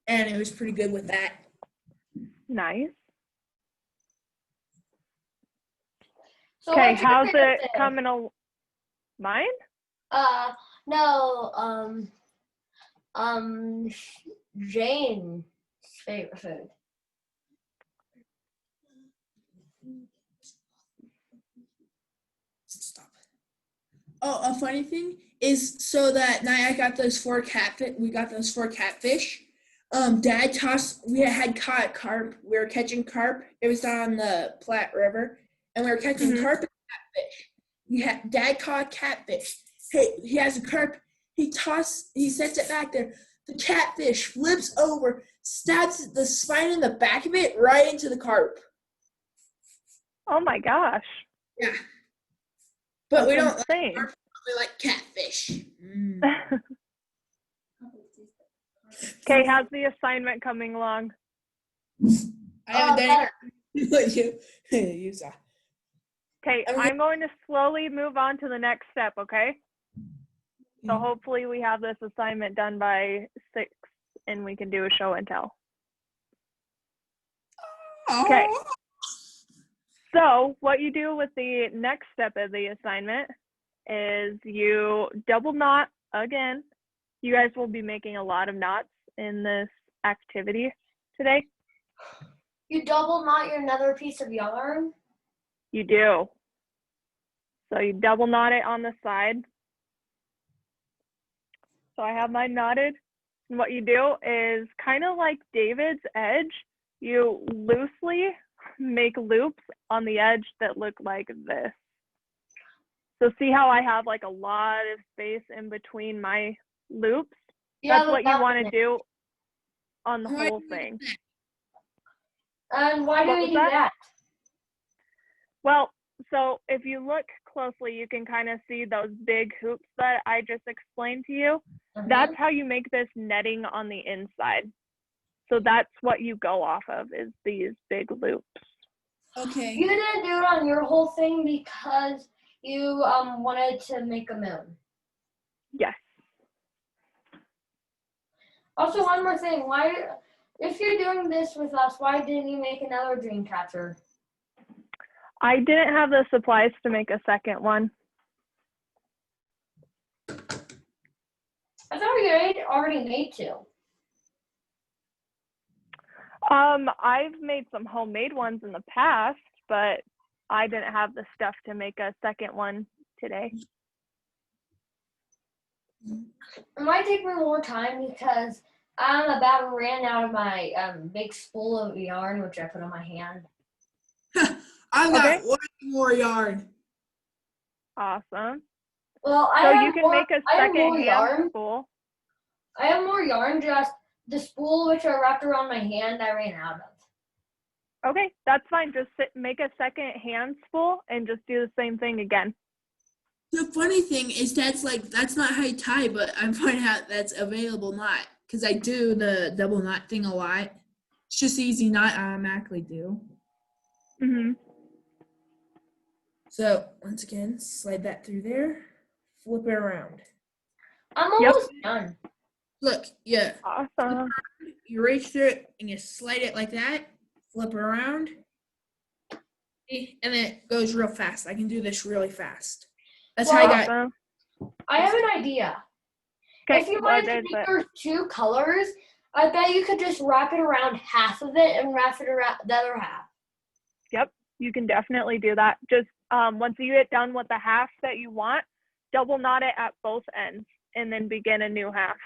and it was pretty good with that. Nice. So Okay, what's your how's favorite it thing? coming along? Mine? No, Jane's favorite food. Stop. Oh, a funny thing is, so that night I got those 4 catfish. We got those 4 catfish. Dad tossed. We had caught carp. We were catching carp. It was on the Platte River, and we were catching Mhm. carp and catfish. Dad caught catfish. Hey, he has a carp. He sets it back there. The catfish flips over, stabs the spine in the back of it right into the carp. Oh my gosh. Yeah. But we don't That's like insane. carp, we like catfish. Okay, how's the assignment coming along? I haven't done Better. it. But you saw. Okay, I'm going to slowly move on to the next step, okay? So hopefully we have this assignment done by 6 and we can do a show and tell. Okay. So what you do with the next step of the assignment is you double knot again. You guys will be making a lot of knots in this activity today. You double knot your nether piece of yarn. You do. So you double knot it on the side. So I have mine knotted. And what you do is kind of like David's edge, you loosely make loops on the edge that look like this. So see how I have like a lot of space in between my loops? That's what you want to do on the whole thing. And why do What we was do that? Well, so if you look closely, you can kind of see those big hoops that I just explained to you. That's how you make this netting on the inside. So that's what you go off of, is these big loops. Okay. You didn't do it on your whole thing because you wanted to make a moon. Yes. Also, one more thing. If you're doing this with us, why didn't you make another dream catcher? I didn't have the supplies to make a second one. I thought you already made 2. I've made some homemade ones in the past, but I didn't have the stuff to make a second one today. It might take me more time because I'm about ran out of my big spool of yarn, which I put on my hand. I've got Okay. one more yarn. Awesome. Well, So you can make a second hand yarn. spool. I have more yarn, just the spool which I wrapped around my hand I ran out of. Okay, that's fine. Just make a second hand spool and just do the same thing again. The funny thing is that's not how you tie, but I'm finding out that's available knot because I do the double knot thing a lot. It's just easy knot I automatically do. Mhm. So once again, slide that through there, flip it around. I'm Yep. almost done. Look, yeah, Awesome. you reach through it and you slide it like that, flip it around, and then it goes real fast. I can do this really fast. That's how I got. Awesome. I have an idea. Okay. If you What wanted to is make it? your 2 colors, I bet you could just wrap it around half of it and wrap it around the other half. Yep. You can definitely do that. Just once you get done with the half that you want, double knot it at both ends and then begin a new half.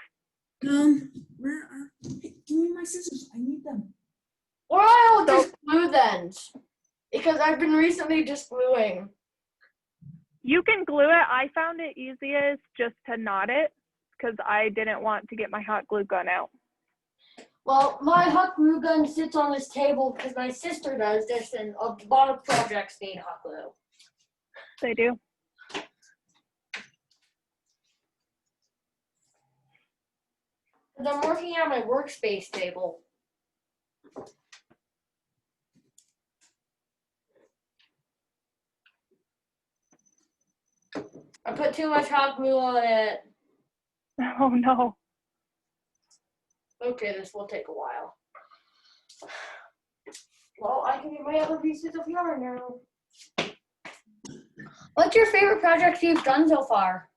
Where are? Hey, give me my scissors. I need them. Or I'll So- just glue then. Because I've been recently just gluing. You can glue it. I found it easiest just to knot it because I didn't want to get my hot glue gun out. Well, my hot glue gun sits on this table because my sister does this, and a lot of projects need hot glue. They do. Because I'm working on my workspace table. I put too much hot glue on it. Oh no. Okay, this will take a while. Well, I can get my other pieces of yarn now. What's your favorite project you've done so far?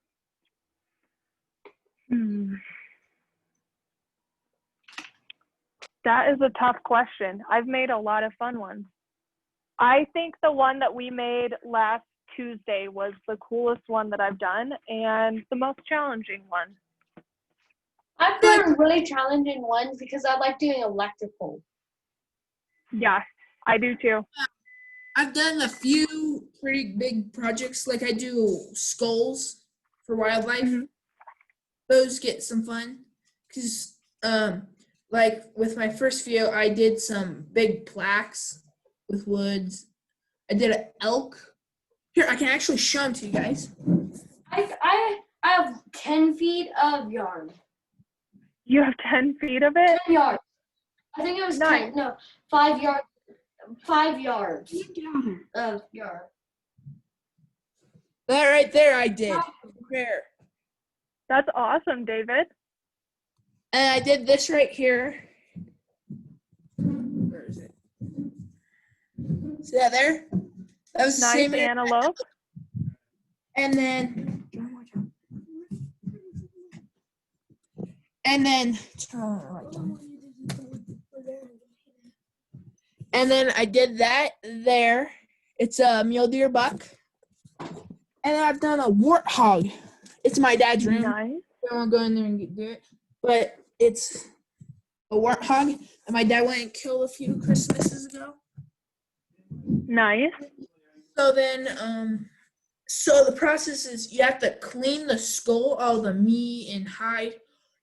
That is a tough question. I've made a lot of fun ones. I think the one that we made last Tuesday was the coolest one that I've done and the most challenging one. I've done really challenging ones because I like doing electrical. Yeah, I do too. I've done a few pretty big projects. Like I do skulls for wildlife. Mhm. Those get some fun because, like with my first few, I did some big plaques with woods. I did an elk. Here, I can actually show them to you guys. I have 10 feet of yarn. You have 10 feet of it? 10 yards. I think it was Nice. 10, no, 5 yards. 5 yards Get out here. of yarn. That right there, I did. There. That's awesome, David. And I did this right here. Where is it? See that there? That was the Nice same. antelope. And then, and then I did that there. It's a mule deer buck. And then I've done a warthog. It's my dad's room. Nice. I won't go in there and do it. But it's a warthog that my dad went and killed a few Christmases ago. Nice. So then, so the process is you have to clean the skull, all the meat and hide,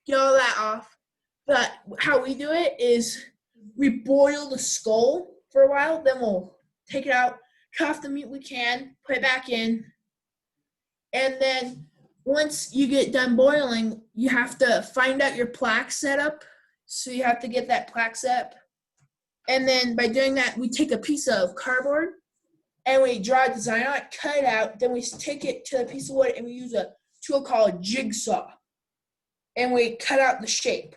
get all that off. But how we do it is we boil the skull for a while, then we'll take it out, cut off the meat we can, put it back in, and then once you get done boiling, you have to find out your plaque setup. So you have to get that plaque set up. And then by doing that, we take a piece of cardboard and we draw a design on it, cut it out, then we take it to a piece of wood and we use a tool called a jigsaw. And we cut out the shape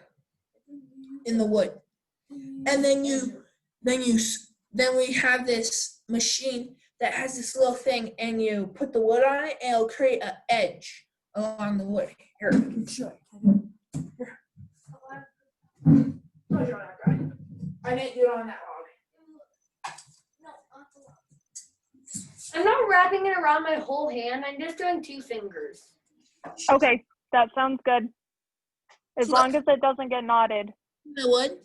in the wood. And then we have this machine that has this little thing and you put the wood on it and it'll create an edge along the wood. Here, I can show you. Here. I didn't do it on that log. I'm not wrapping it around my whole hand. I'm just doing 2 fingers. Okay, that sounds good. As long as it doesn't get knotted. The wood.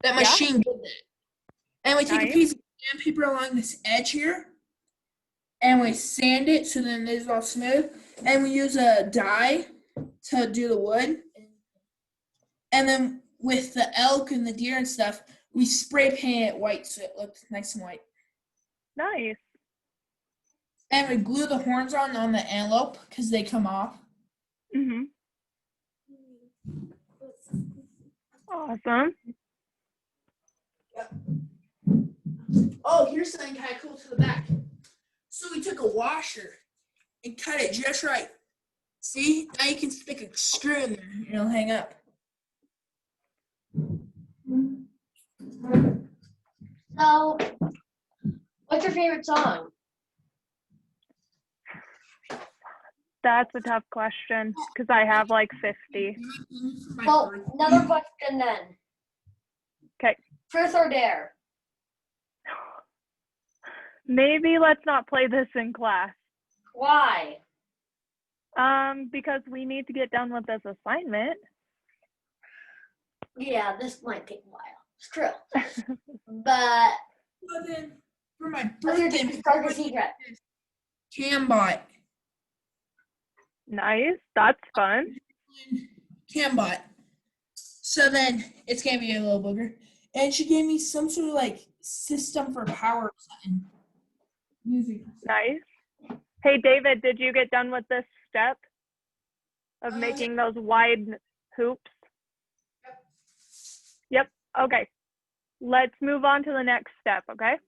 That Yeah. machine did that. And we take Nice. a piece of sandpaper along this edge here, and we sand it so then it's all smooth. And we use a dye to do the wood. And then with the elk and the deer and stuff, we spray paint it white so it looks nice and white. Nice. And we glue the horns on the antelope because they come off. Mhm. Awesome. oh, here's something kind of cool to the back. So we took a washer and cut it just right. See, now you can stick a screw in there and it'll hang up. So, what's your favorite song? That's a tough question because I have like 50. Well, another question then. 'Kay. Truth or dare? Maybe let's not play this in class. Why? Because we need to get done with this assignment. Yeah, this might take a while. It's true. But Well, then, for my what's your birthday, darkest secret? Cambot. Nice. That's fun. Cambot. So then it's gonna be a little booger. And she gave me some sort of like system for power or something. Music. Nice. Hey, David, did you get done with this step of making those wide hoops? Yep. Okay. Let's move on to the next step, okay?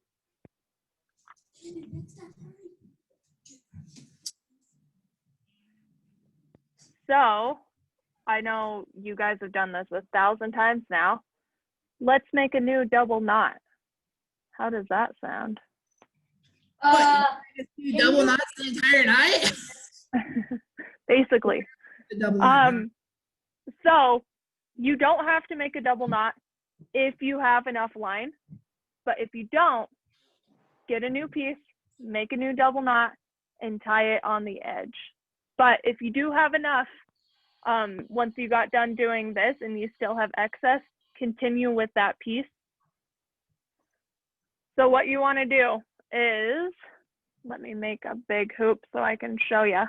So, I know you guys have done this 1,000 times now. Let's make a new double knot. How does that sound? You double knots the entire night? Basically. The double knot. So you don't have to make a double knot if you have enough line, but if you don't, get a new piece, make a new double knot, and tie it on the edge. But if you do have enough, once you got done doing this and you still have excess, continue with that piece. So what you want to do is, let me make a big hoop so I can show you.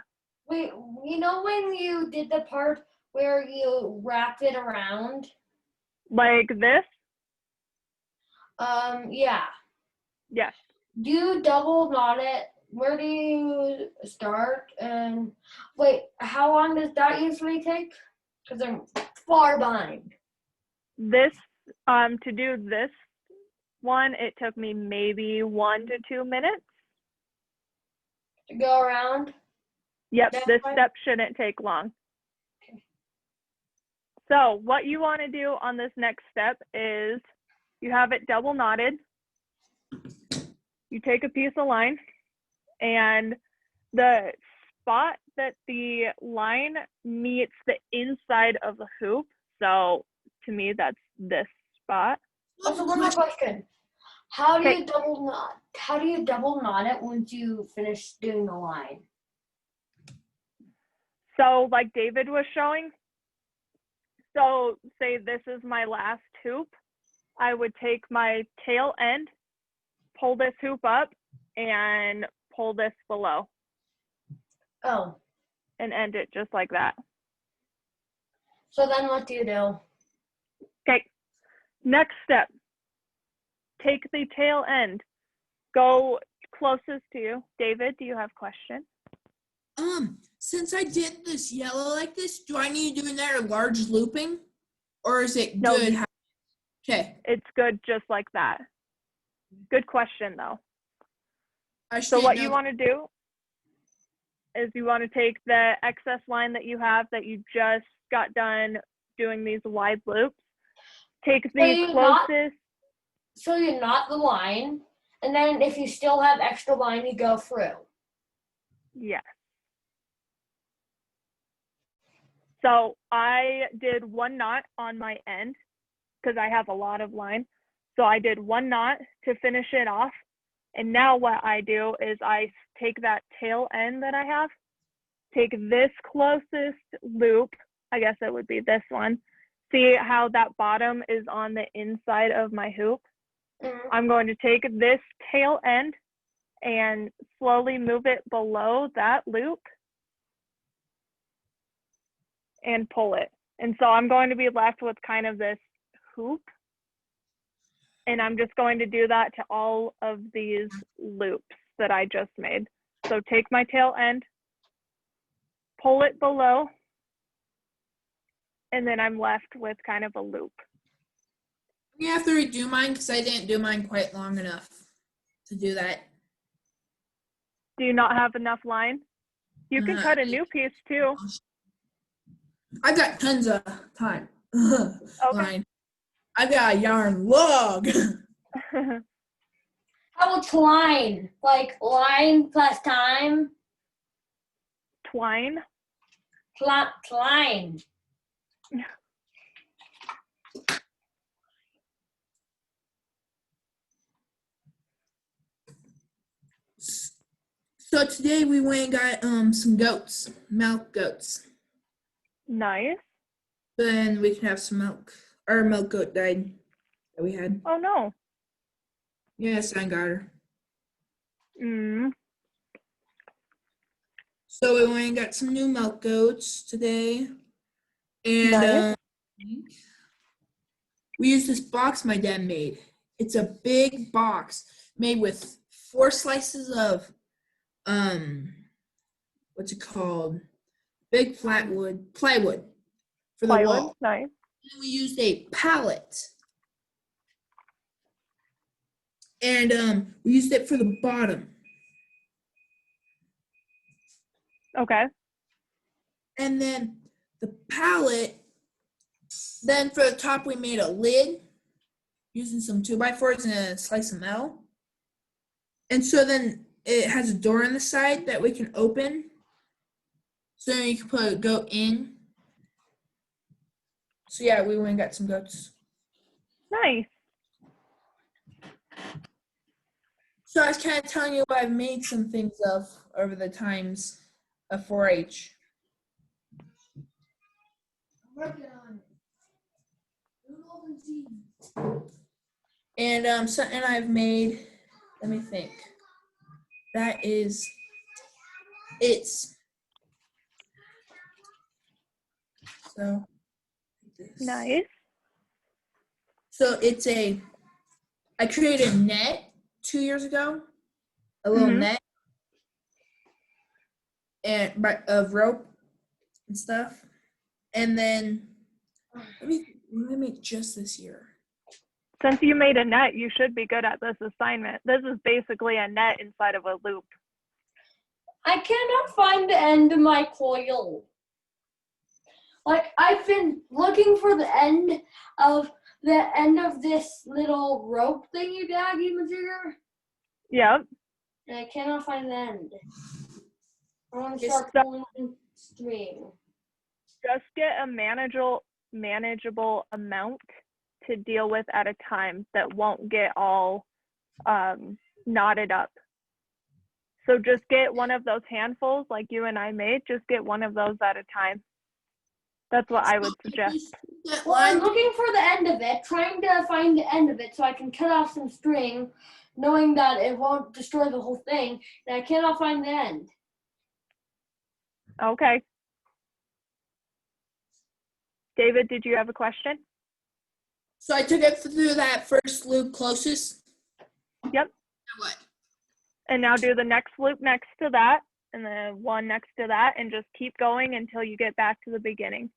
Wait, you know when you did the part where you wrapped it around? Like this? Yeah. Yes. Do you double knot it? Where do you start? And wait, how long does that usually take? Because I'm far behind. This, to do this one, it took me maybe 1 to 2 minutes. To go around? Yep, That's this fine. step shouldn't take long. So what you want to do on this next step is you have it double knotted. You take a piece of line and the spot that the line meets the inside of the hoop. So to me, that's this spot. Also, one more question. How do Okay. you double knot? How do you double knot it once you finish doing the line? So like David was showing, so say this is my last hoop, I would take my tail end, pull this hoop up, and pull this below, Oh, and end it just like that. so then what do you do? Okay, next step. Take the tail end, go closest to you. David, do you have a question? Since I did this yellow like this, do I need to do another large looping? Or is it No, good? Okay. It's good just like that. Good question though. I So what you know. want to do is you want to take the excess line that you have that you just got done doing these wide loops. Take the closest. So you knot the line, and then if you still have extra line, you go through. Yes. So I did one knot on my end because I have a lot of line. So I did one knot to finish it off. And now what I do is I take that tail end that I have, take this closest loop, I guess it would be this one. See how that bottom is on the inside of my hoop? Mm-hmm. I'm going to take this tail end and slowly move it below that loop and pull it. And so I'm going to be left with kind of this hoop. And I'm just going to do that to all of these loops that I just made. So take my tail end, pull it below, and then I'm left with kind of a loop. You have to redo mine because I didn't do mine quite long enough to do that. Do you not have enough line? You can cut a new piece too. I've got tons of time. Okay. Line. I've got a yarn log. How about twine? Like line plus time? Twine. Twine. So today we went and got some goats, milk goats. Nice. Then we can have some milk. Our milk goat died that we had. Oh no. Yes, I got her. Mm. So we went and got some new milk goats today. And Nice. we used this box my dad made. It's a big box made with 4 slices of what's it called? Big plywood for the Plywood. wall. Nice. And we used a pallet. And we used it for the bottom. Okay. And then the pallet, then for the top we made a lid using some 2x4s and a slice of metal. And so then it has a door on the side that we can open. So then you can put a goat in. So yeah, we went and got some goats. Nice. So I was kind of telling you what I've made some things of over the times of 4-H. Working on it. Noodles and cheese. And something I've made, let me think. That is, it's, so, like this. Nice. So it's I created a net 2 years ago, a little Mhm. net, and of rope and stuff. And then, what did I make just this year? Since you made a net, you should be good at this assignment. This is basically a net inside of a loop. I cannot find the end of my coil. Like I've been looking for the end of this little rope thingy daggy majigger, Yep. and I cannot find the end. I want to Yes, start pulling string. Just get a manageable amount to deal with at a time that won't get all knotted up. So just get one of those handfuls like you and I made. Just get one of those at a time. That's what I would suggest. Well, I'm looking for the end of it, trying to find the end of it so I can cut off some string, knowing that it won't destroy the whole thing, and I cannot find the end. Okay. David, did you have a question? So I took it through that first loop closest. Yep. Now what? And now do the next loop next to that, and the one next to that, and just keep going until you get back to the beginning.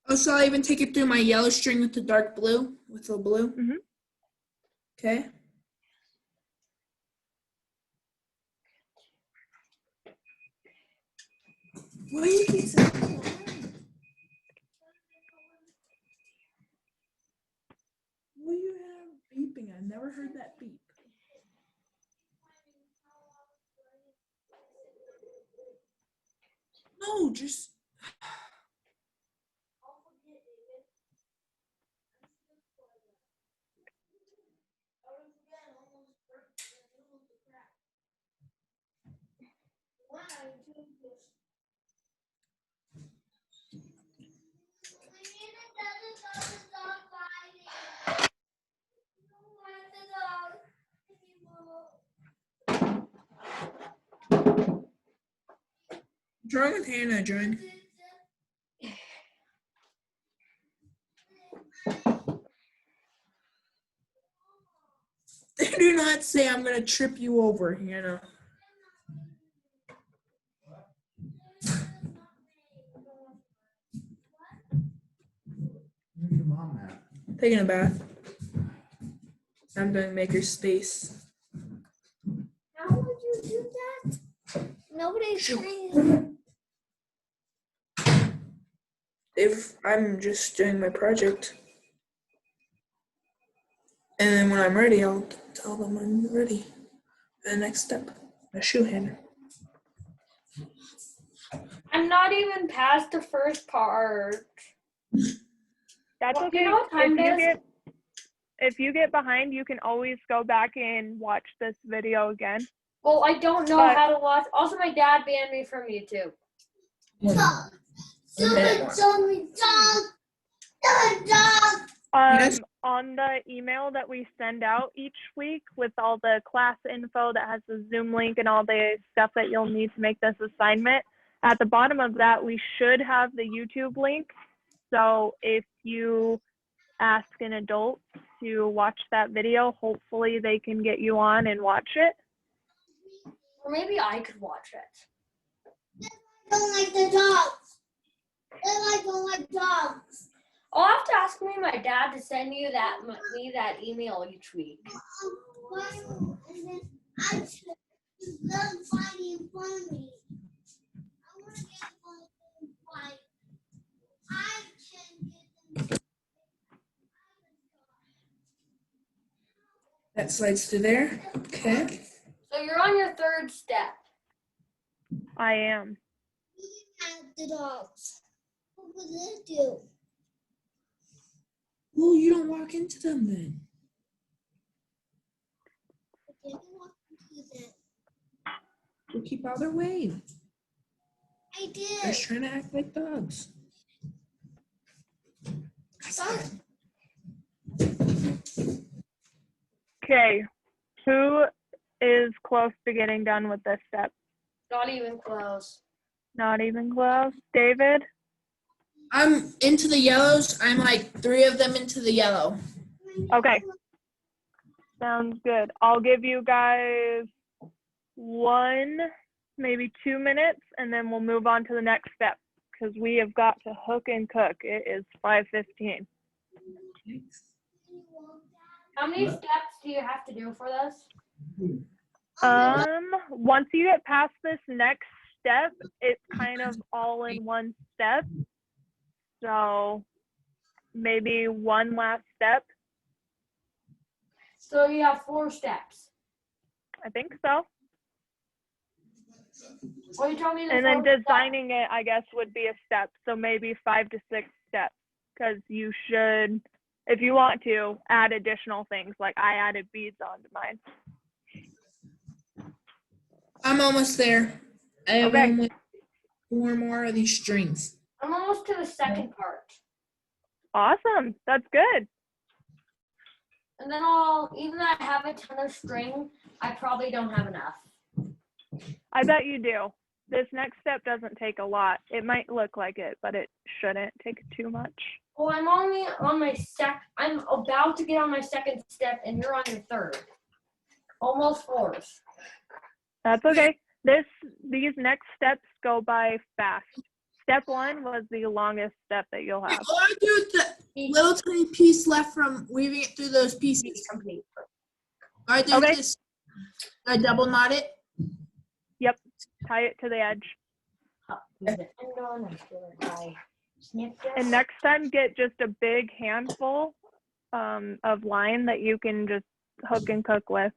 Oh, so I'll even take it through my yellow string with the dark blue, with the blue? Mhm. Okay. What do you keep saying? What do you have beeping? I've never heard that beep. No, just. What's wrong with Hannah, John? Do not say I'm going to trip you over, Hannah. Where's your mom at? taking a bath. I'm doing Makerspace. How would you do that? Nobody's saying. If I'm just doing my project. And then when I'm ready, I'll tell them I'm ready. The next step, a shoe hanger. I'm not even past the first part. That's Well, okay. you know what time it is? If you get behind, you can always go back and watch this video again. Well, I don't know how to watch. Also, my dad banned me from YouTube. Yes. On the email that we send out each week with all the class info that has the Zoom link and all the stuff that you'll need to make this assignment, at the bottom of that, we should have the YouTube link. So if you ask an adult to watch that video, hopefully they can get you on and watch it. Or maybe I could watch it. I don't like the dogs. I don't like dogs. I'll have to ask my dad to send you that email each week. Why? And then I just love fighting funny. I want to get funny fight. I can get them. That slides to there. Okay. So you're on your third step. I am. We can have the dogs. What would it do? Well, you don't walk into them then. I didn't want to do that. We'll keep out of their way. I They're did. just trying to act like dogs. Okay, who is close to getting done with this step? Not even close. Not even close. David? I'm into the yellows. I'm like 3 of them into the yellow. Okay. Sounds good. I'll give you guys 1, maybe 2 minutes, and then we'll move on to the next step because we have got to hook and cook. It is 5:15. How many steps do you have to do for this? Once you get past this next step, it's kind of all in one step. So maybe one last step. So you have 4 steps. I think so. Well, you told me the And then 4th step. designing it, I guess, would be a step. So maybe 5 to 6 steps, because you should, if you want to, add additional things. Like I added beads onto mine. I'm almost there. I have Okay. only 4 more of these strings. I'm almost to the second part. Awesome. That's good. And then even though I have a ton of string, I probably don't have enough. I bet you do. This next step doesn't take a lot. It might look like it, but it shouldn't take too much. Well, I'm only on my I'm about to get on my second step, and you're on your third. Almost 4th. That's okay. These next steps go by fast. Step 1 was the longest step that you'll have. All I do is the little tiny piece left from weaving it through those pieces. Complete. All I do Okay. is I double knot it. Yep. Tie it to the edge. And next time, get just a big handful of line that you can just hook and cook with.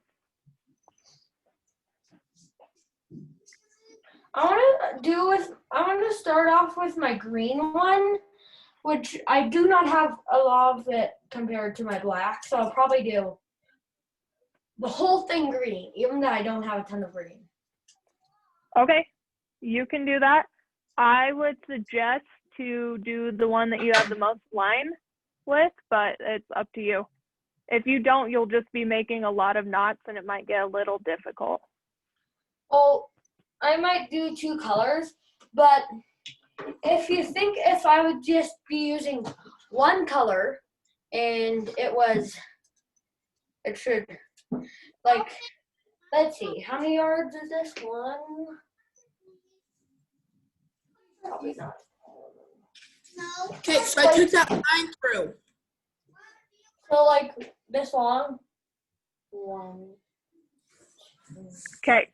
I want to start off with my green one, which I do not have a lot of it compared to my black, so I'll probably do the whole thing green, even though I don't have a ton of green. Okay, you can do that. I would suggest to do the one that you have the most line with, but it's up to you. If you don't, you'll just be making a lot of knots and it might get a little difficult. Oh, I might do 2 colors, but if I would just be using one color and it should, like, let's see, how many yards is this one? Probably not. No. Okay, so I took that line through. So like this long. 1. Okay.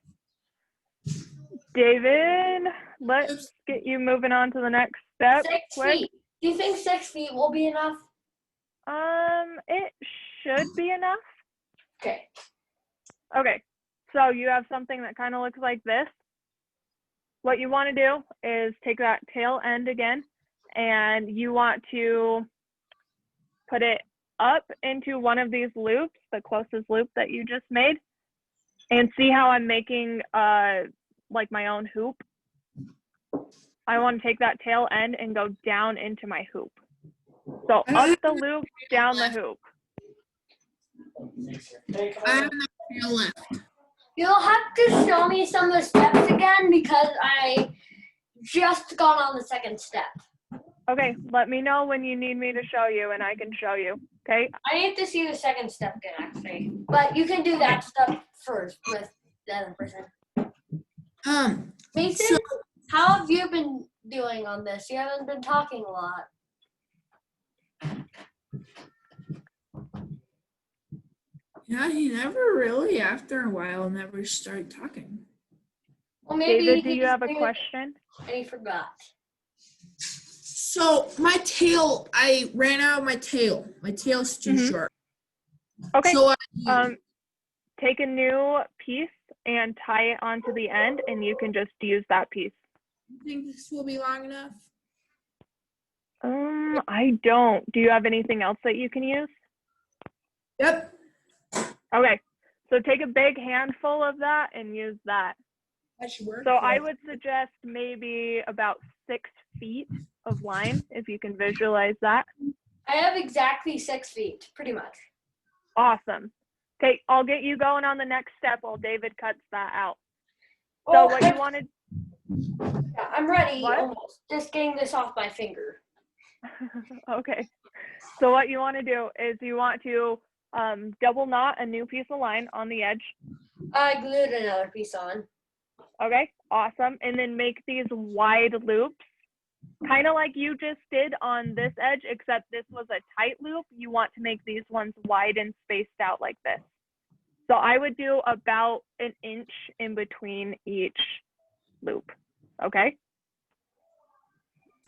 David, let's get you moving on to the next step. 6 Quick. feet. Do you think 6 feet will be enough? It should be enough. Okay. Okay, so you have something that kind of looks like this. What you want to do is take that tail end again, and you want to put it up into one of these loops, the closest loop that you just made, and see how I'm making like my own hoop. I want to take that tail end and go down into my hoop. So up the loop, down the hoop. I have enough tail left. You'll have to show me some of the steps again because I just got on the second step. Okay, let me know when you need me to show you and I can show you, okay? I need to see the second step again, actually. But you can do that stuff first with the other person. Mason, So, how have you been doing on this? You haven't been talking a lot. yeah, he never really, after a while, never started talking. Well, maybe David, do he you just have a did it question? And he forgot. So my tail, I ran out of my tail. My tail's too short. Okay, So take a new piece and tie it onto the end, and you can just use that piece. you think this will be long enough? I don't. Do you have anything else that you can use? Yep. Okay, so take a big handful of that and use that. That should work. So I would suggest maybe about 6 feet of line, if you can visualize that. I have exactly 6 feet, pretty much. Awesome. Okay, I'll get you going on the next step while David cuts that out. So Well, what you wanted, Yeah, I'm ready What? almost. Just getting this off my finger. okay. So what you want to do is you want to double knot a new piece of line on the edge. I glued another piece on. Okay, awesome. And then make these wide loops, kind of like you just did on this edge, except this was a tight loop. You want to make these ones wide and spaced out like this. So I would do about 1 inch in between each loop. Okay.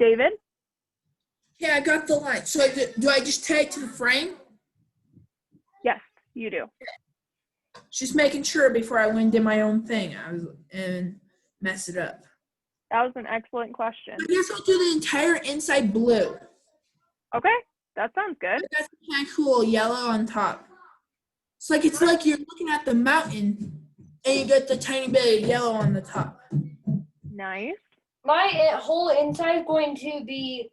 David? Yeah, I got the line. So do I just tie it to the frame? Yes, you do. Just making sure before I went and did my own thing and mess it up. That was an excellent question. I guess I'll do the entire inside blue. Okay, that sounds good. I got some kind of cool yellow on top. It's like you're looking at the mountain and you get the tiny bit of yellow on the top. Nice. My whole inside is going to be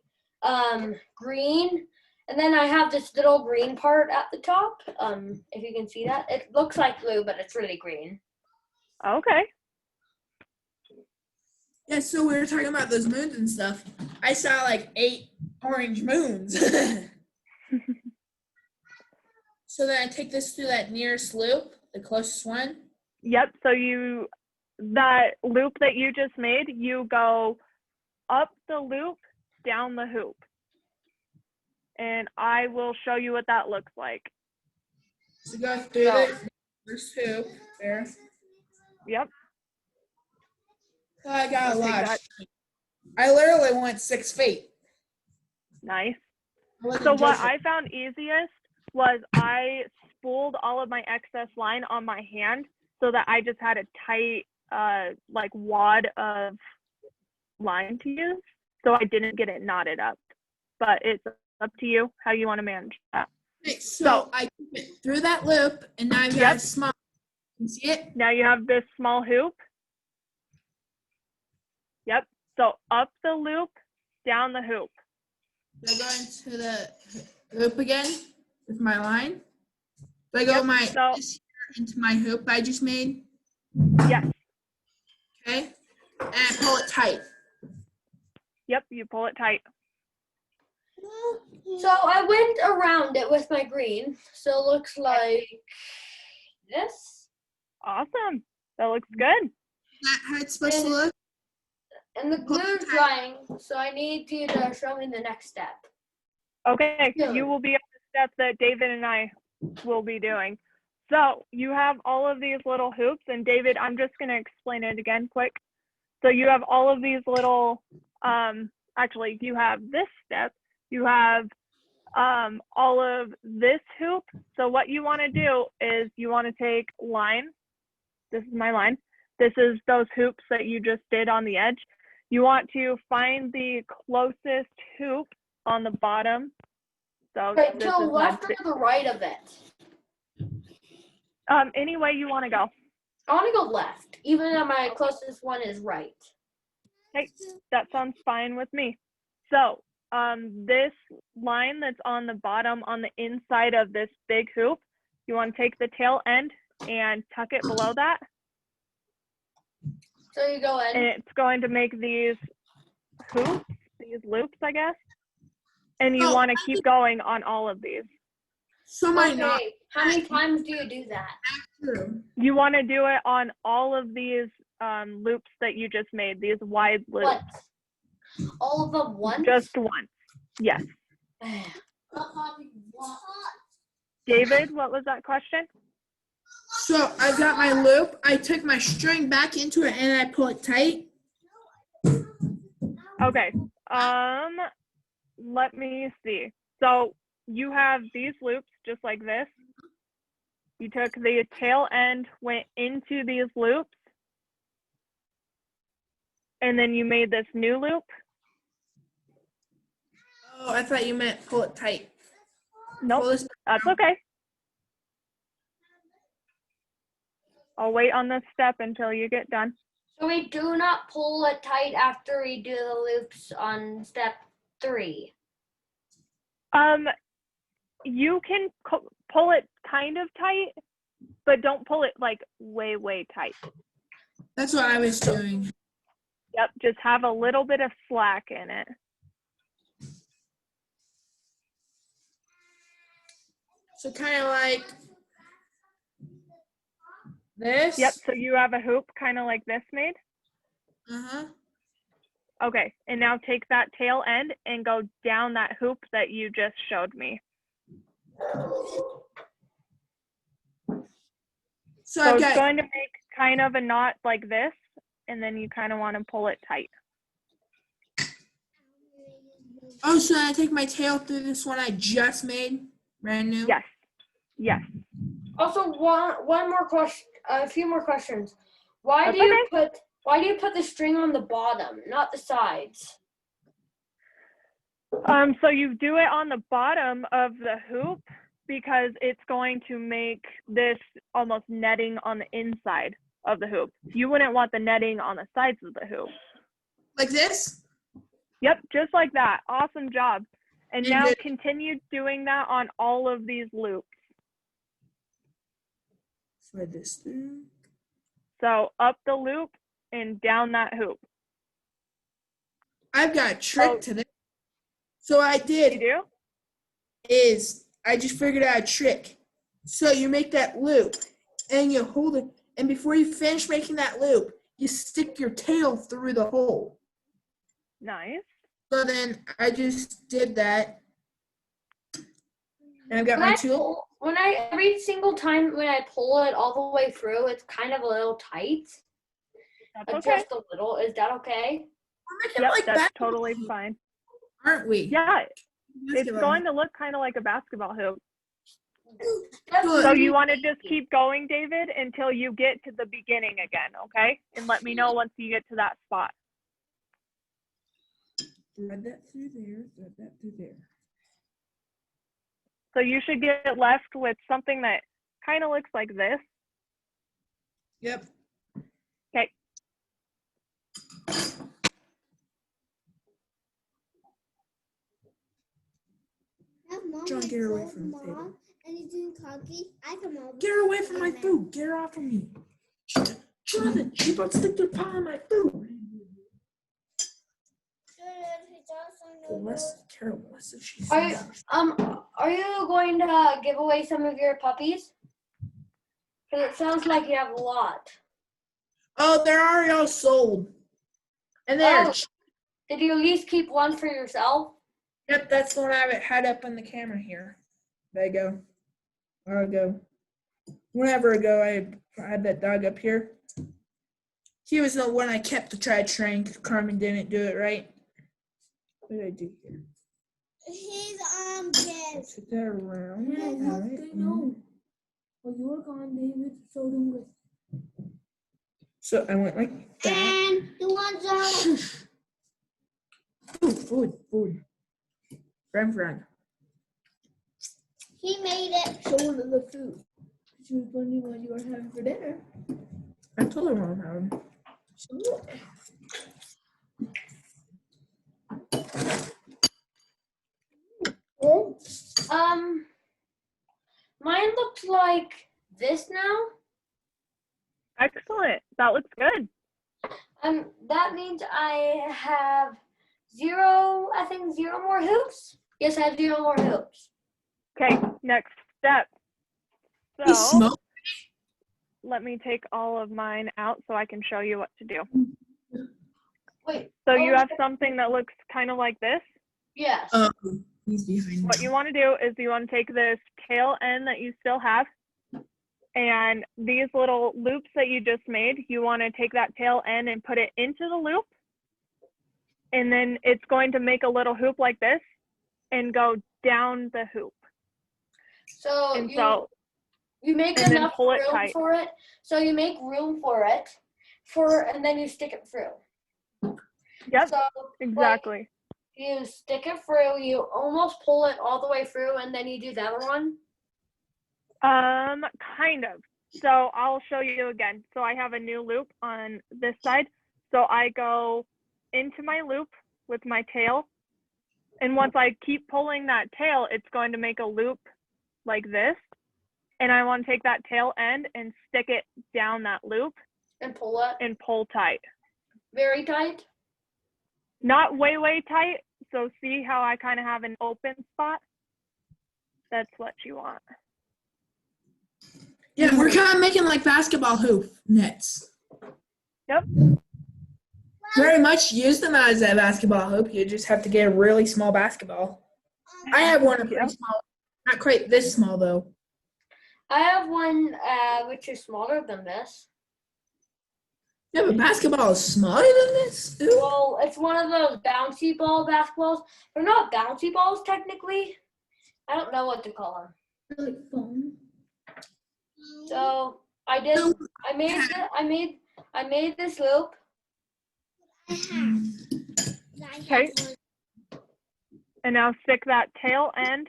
green. And then I have this little green part at the top. If you can see that. It looks like blue, but it's really green. Okay. Yeah, so we were talking about those moons and stuff. I saw like 8 orange moons. So then I take this through that nearest loop, the closest one. Yep, so that loop that you just made, you go up the loop, down the hoop. And I will show you what that looks like. So go through the first hoop there. Yep. Oh, I got a Take lot. that. I literally went 6 feet. Nice. So what I found easiest was I spooled all of my excess line on my hand so that I just had a tight like wad of line to use, so I didn't get it knotted up. But it's up to you how you want to manage that. Okay, so I went through that loop and now I've got a small. You see it? Now you have this small hoop. Yep. So up the loop, down the hoop. Do I go into the hoop again with my line? Do I go into my hoop I just made? Yes. Okay. And I pull it tight. Yep, you pull it tight. So I went around it with my green. So it looks like this. Awesome. That looks good. That how it's supposed to look? And the glue's drying, so I need you to show me the next step. Okay, Yeah. you will be able to step that David and I will be doing. So you have all of these little hoops, and David, I'm just going to explain it again quick. So you have all of these little, actually, you have this step, you have all of this hoop. So what you want to do is you want to take line. This is my line. This is those hoops that you just did on the edge. You want to find the closest hoop on the bottom. So Right, this to the is left my, or the right of it? any way you want to go. I want to go left, even though my closest one is right. Okay, that sounds fine with me. So this line that's on the bottom on the inside of this big hoop, you want to take the tail end and tuck it below that. So you go in. And it's going to make these hoops, these loops, I guess. And you want to keep going on all of these. So my not Okay, how many times do you do that? true. You want to do it on all of these loops that you just made, these wide loops. What? All of them once? Just once. Yes. David, what was that question? So I got my loop. I took my string back into it and I pull it tight. Okay. Let me see. So you have these loops just like this. You took the tail end, went into these loops, and then you made this new loop. Oh, I thought you meant pull it tight. Nope, Pull this that's okay. I'll wait on this step until you get done. So we do not pull it tight after we do the loops on step 3. You can pull it kind of tight, but don't pull it like way, way tight. That's what I was doing. Yep, just have a little bit of slack in it. So kind of like this. Yep, so you have a hoop kind of like this made. Uh-huh. Okay, and now take that tail end and go down that hoop that you just showed me. So So I it's got going to make kind of a knot like this, and then you kind of want to pull it tight. oh, so I take my tail through this one I just made, brand new. Yes, yes. Also, one more question, a few more questions. Why That's do you put the string on the bottom, not the sides? So you do it on the bottom of the hoop because it's going to make this almost netting on the inside of the hoop. You wouldn't want the netting on the sides of the hoop. Like this? Yep, just like that. Awesome job. And And now then- continue doing that on all of these loops. Slide this through. So up the loop and down that hoop. I've got a trick Oh. to this. So what I You did do? is I just figured out a trick. So you make that loop and you hold it, and before you finish making that loop, you stick your tail through the hole. Nice. So then I just did that. And I've got my tool. Every single time when I pull it all the way through, it's kind of a little tight. That's okay. Just a little. Is that okay? We're making Yep, like that's basketball totally hoops, fine. aren't we? Yeah, it's Basketball going hoops. to look kind of like a basketball hoop. That's Good. So you want to just keep going, David, until you get to the beginning again, okay? And let me know once you get to that spot. Thread that through there, thread that through there. So you should get left with something that kind of looks like this. Yep. Okay. John, get her away from the table. And he's doing cookies. I come over. Get her away from my food. Get her off of me. Jonathan, she about to stick their paw on my food. Carol, Melissa, she's Are you going to give away some of your puppies? Because it sounds like you have a lot. Oh, they're already all sold. And there. Oh. Did you at least keep one for yourself? Yep, that's the one I had up on the camera here. There you go. I'll go. Whenever ago I had that dog up here. He was the one I kept to try to train because Carmen didn't do it right. What did I do here? His armpits. Put that around. Yeah, I know. Well, you were gone, David, so do it. So I went like that. And the ones out. Food. Friend. He made it. So one of the food. She was wondering what you were having for dinner. I told her what I'm having. Sure. Mine looks like this now. Excellent. That looks good. That means I have zero more hoops. Yes, I have 0 more hoops. Okay, next step. He So smoked. let me take all of mine out so I can show you what to do. Wait. So you have something that looks kind of like this. Yes. He's behind What me. you want to do is you want to take this tail end that you still have, and these little loops that you just made, you want to take that tail end and put it into the loop, and then it's going to make a little hoop like this and go down the hoop. So And you make and then enough pull it room tight. for it. So you make room for it, and then you stick it through. Yep, So exactly. you stick it through. You almost pull it all the way through, and then you do the other one. Kind of. So I'll show you again. So I have a new loop on this side. So I go into my loop with my tail. And once I keep pulling that tail, it's going to make a loop like this. And I want to take that tail end and stick it down that loop And pull it and pull tight. very tight. Not way, way tight. So see how I kind of have an open spot? That's what you want. Yeah, we're kind of making like basketball hoop nets. Yep. Very much use them as a basketball hoop. You just have to get a really small basketball. I have one pretty Yep. small. Not quite this small though. I have one which is smaller than this. Yeah, but basketball is smaller than this. Ooh. Well, it's one of those bouncy ball basketballs. They're not bouncy balls technically. I don't know what to call them. They're like foam. So I made this loop. Okay. And now stick that tail end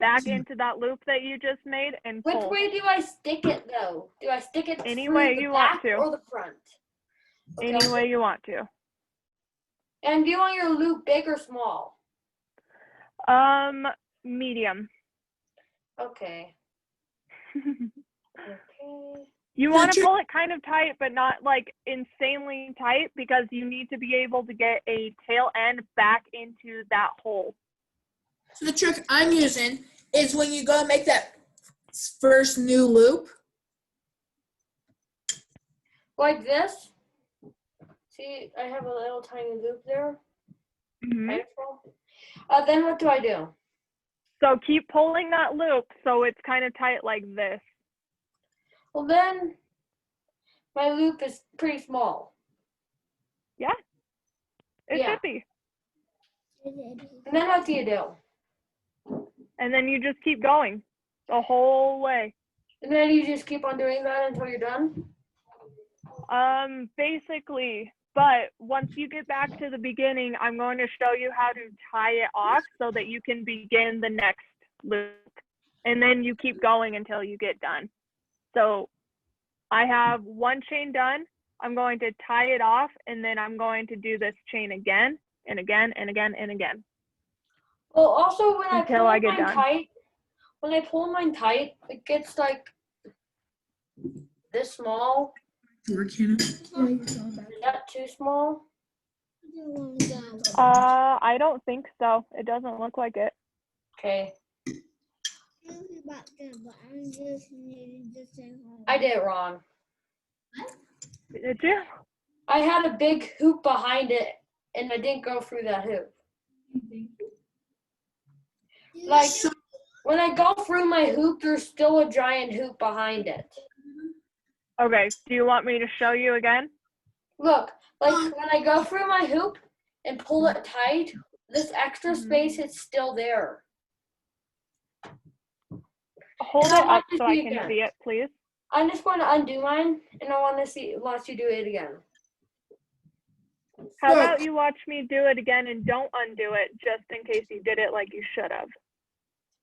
back into that loop that you just made and Which pull. way do I stick it though? Do I stick it Any through way the you want back to. or the front? Okay. Any way you want to. And do you want your loop big or small? Medium. Okay. Okay. You want to pull it kind of tight, but not like insanely tight, because you need to be able to get a tail end back into that hole. So the trick I'm using is when you go make that first new loop. Like this. See, I have a little tiny loop there. Mm-hmm. Kind of small. Then what do I do? So keep pulling that loop so it's kind of tight like this. Well, then my loop is pretty small. It Yeah. should be. And then what do you do? And then you just keep going the whole way. And then you just keep on doing that until you're done? Basically, but once you get back to the beginning, I'm going to show you how to tie it off so that you can begin the next loop. And then you keep going until you get done. So I have one chain done. I'm going to tie it off, and then I'm going to do this chain again and again and again and again. Well, also when Until I get done. when I pull mine tight, it gets like this small. Is that too small? I don't think so. It doesn't look like it. Okay. I did it wrong. Did you? I had a big hoop behind it, and I didn't go through that hoop. Like, When I go through my hoop, there's still a giant hoop behind it. Okay, do you want me to show you again? Look, like when I go through my hoop and pull it tight, this extra space is still there. Hold And I it want up to so I see can again. see it, please. I'm just going to undo mine, and I want to watch you do it again. How So- about you watch me do it again and don't undo it just in case you did it like you should have.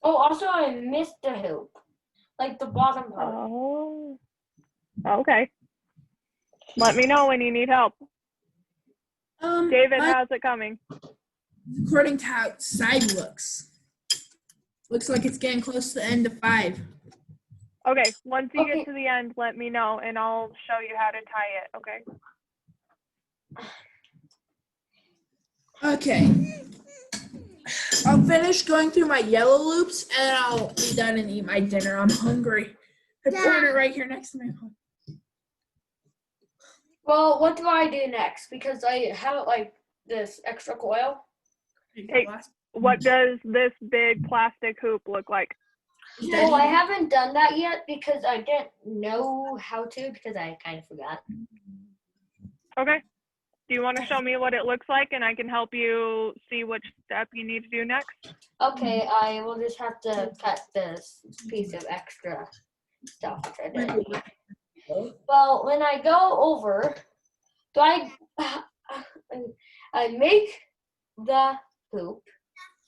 Oh, also I missed the hoop, like the bottom part. Oh. Okay. Let me know when you need help. David, how's it coming? According to how side looks like it's getting close to the end of 5. Okay, once you Okay. get to the end, let me know and I'll show you how to tie it, okay? Okay. I'll finish going through my yellow loops and then I'll be done and eat my dinner. I'm hungry. I poured it right here next to me. Well, what do I do next? Because I have like this extra coil. Hey. What does this big plastic hoop look like? Well, I haven't done that yet because I didn't know how to because I kind of forgot. Okay. Do you want to show me what it looks like and I can help you see which step you need to do next? Okay, I will just have to cut this piece of extra stuff which I didn't need. Well, when I go over, do I make the hoop.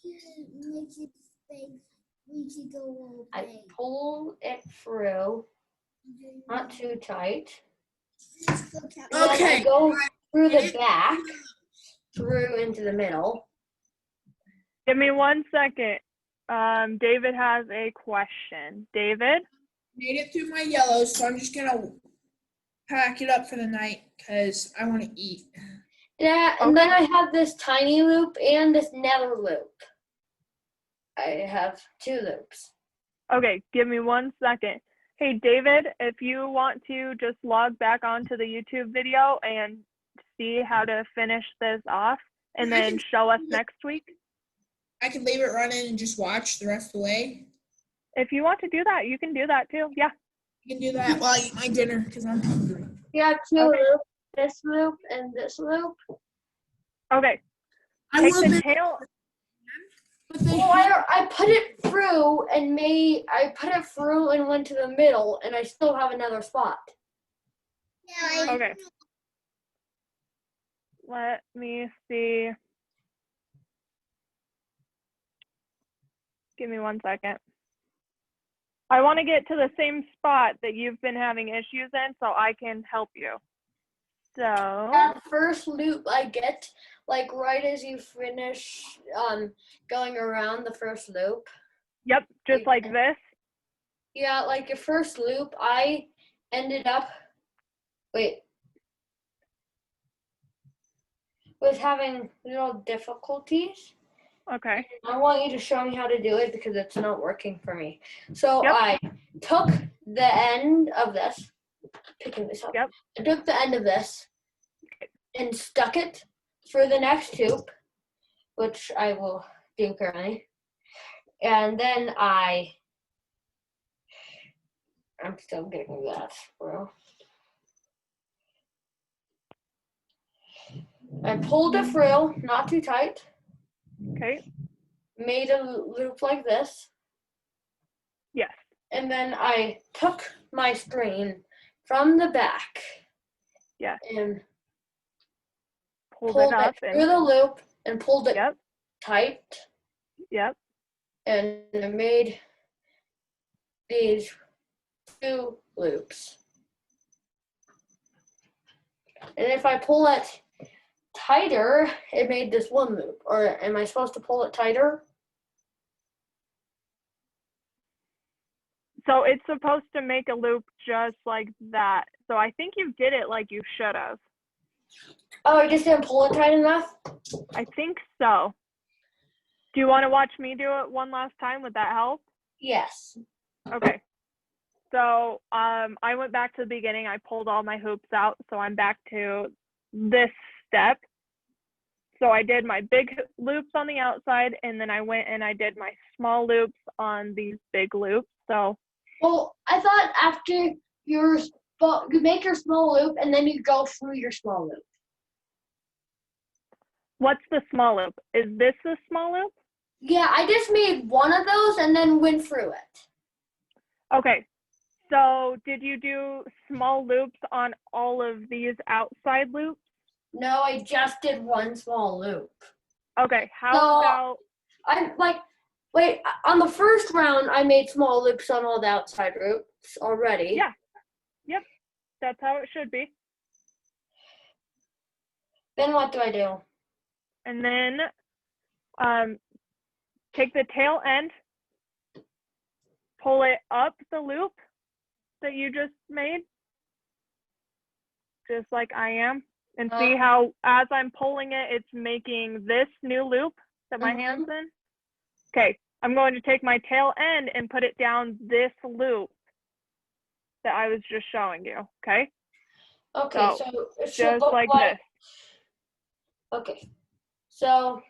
Makes it big. We should go I away. pull it through, not too tight. Okay. And then I go through the back, through into the middle. Give me 1 second. David has a question. David? Made it through my yellows, so I'm just gonna pack it up for the night because I want to eat. Yeah, and then I have this tiny loop and this nether loop. I have 2 loops. Okay, give me 1 second. Hey, David, if you want to just log back onto the YouTube video and see how to finish this off and then show us next week. I can leave it running and just watch the rest of the way. If you want to do that, you can do that too. Yeah. I can do that while I eat my dinner because I'm hungry. You have 2 Okay. loops, this loop and this loop. Okay. I Take will the be, tail. but they Well, I put it through and went to the middle and I still have another spot. Yeah, Okay. Let me see. Give me 1 second. I want to get to the same spot that you've been having issues in so I can help you. So, That first loop I get, like right as you finish going around the first loop. yep, just like this. Yeah, like your first loop, I ended up, with having little difficulties. Okay. I want you to show me how to do it because it's not working for me. So Yep. I took the end of this, picking this up. Yep. I took the end of this and stuck it through the next hoop, which I will do currently. And then I'm still getting that, bro. I pulled it through, not too tight. Okay. Made a loop like this. Yes. And then I took my string from the back. Yes. And Pulled pulled it up it through the loop and pulled it Yep. tight. Yep. And I made these 2 loops. And if I pull it tighter, it made this 1 loop. Or am I supposed to pull it tighter? So it's supposed to make a loop just like that. So I think you did it like you should have. Oh, I just didn't pull it tight enough? I think so. Do you want to watch me do it one last time? Would that help? Yes. Okay. So I went back to the beginning. I pulled all my hoops out. So I'm back to this step. So I did my big loops on the outside and then I went and I did my small loops on these big loops. So Well, I thought after you make your small loop and then you go through your small loop. what's the small loop? Is this the small loop? Yeah, I just made one of those and then went through it. Okay. So did you do small loops on all of these outside loops? No, I just did one small loop. Okay. How No. about I'm like, wait, on the first round, I made small loops on all the outside loops already. Yeah. Yep. That's how it should be. Then what do I do? And then take the tail end, pull it up the loop that you just made, just like I am, and see how as I'm pulling it, it's making this new loop that my hand's in. Okay, I'm going to take my tail end and put it down this loop that I was just showing you, okay? Okay, so it should Just look like like this. Okay, so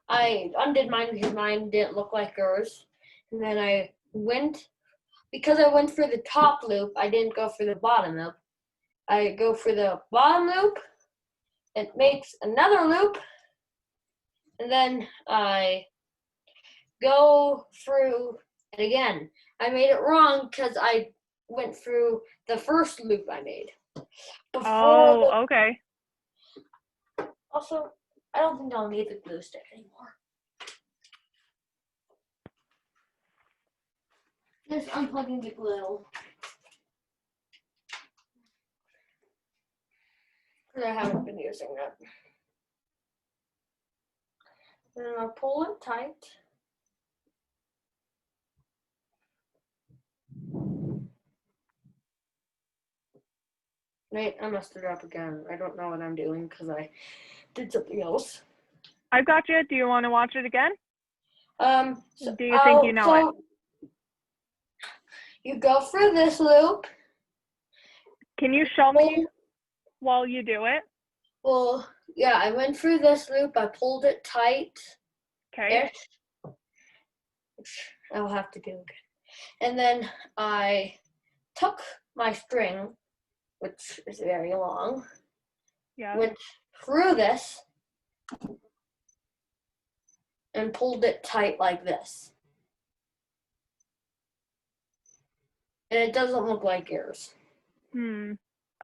I undid mine because mine didn't look like yours. And then because I went for the top loop, I didn't go for the bottom loop. I go for the bottom loop, it makes another loop, and then I go through it again. I made it wrong because I went through the first loop I made. Okay. Also, I don't think I'll need the glue stick anymore. Just unplugging the glue. Because I haven't been using it. Then I'll pull it tight. Wait, I messed it up again. I don't know what I'm doing because I did something else. I've got you. Do you want to watch it again? Do you think you know it? You go for this loop. Can you show me while you do it? Well, yeah, I went through this loop. I pulled it tight. Okay. Which I'll have to do again. And then I took my string, which is very long, Yeah. went through this, and pulled it tight like this. And it doesn't look like yours.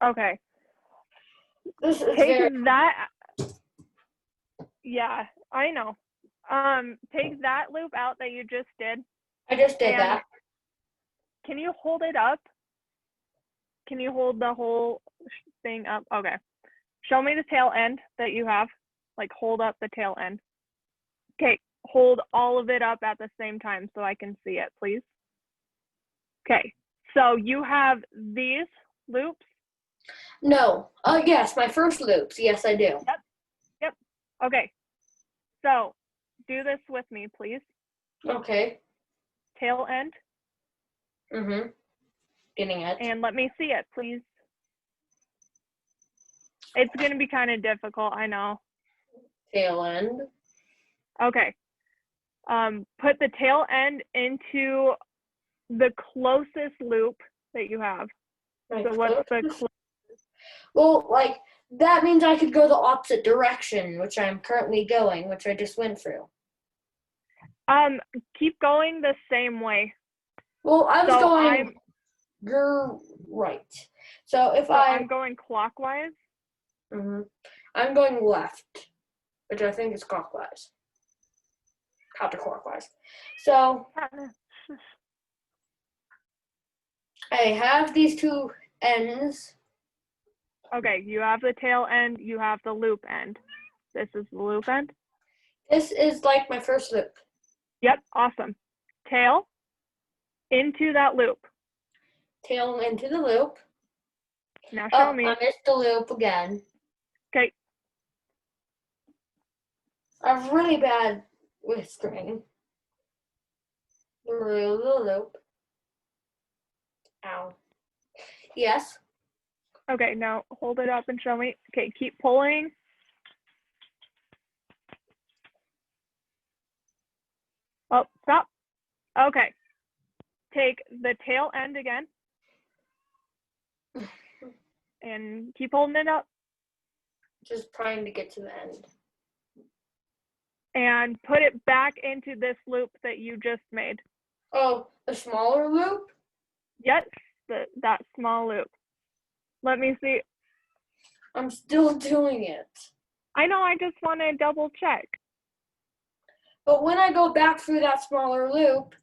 Okay. This is Take that. Yeah, I know. Take that loop out that you just did. I just did that. Can you hold it up? Can you hold the whole thing up? Okay. Show me the tail end that you have. Like, hold up the tail end. Okay, hold all of it up at the same time so I can see it, please. Okay, so you have these loops? No. Oh, yes, my first loops. Yes, I do. Yep. Okay, so do this with me, please. Okay. Tail end. Getting it. And let me see it, please. It's going to be kind of difficult, I know. Tail end. Okay. Put the tail end into the closest loop that you have. So what's the closest? Well, like, that means I could go the opposite direction, which I'm currently going, which I just went through. Keep going the same way. Well, I was going right. So if I'm going clockwise. I'm going left, which I think is clockwise. Counterclockwise. So I have these two ends. Okay, you have the tail end, you have the loop end. This is the loop end? This is like my first loop. Yep, awesome. Tail into that loop. Tail into the loop. Now show me. I missed the loop again. Okay. I'm really bad with string. Through the loop. Ow. Yes. Okay, now hold it up and show me. Okay, keep pulling. Oh, stop. Okay. Take the tail end again and keep holding it up Just trying to get to the end. and put it back into this loop that you just made. Oh, the smaller loop? Yes, that small loop. Let me see. I'm still doing it. I know, I just want to double check. But when I go back through that smaller loop,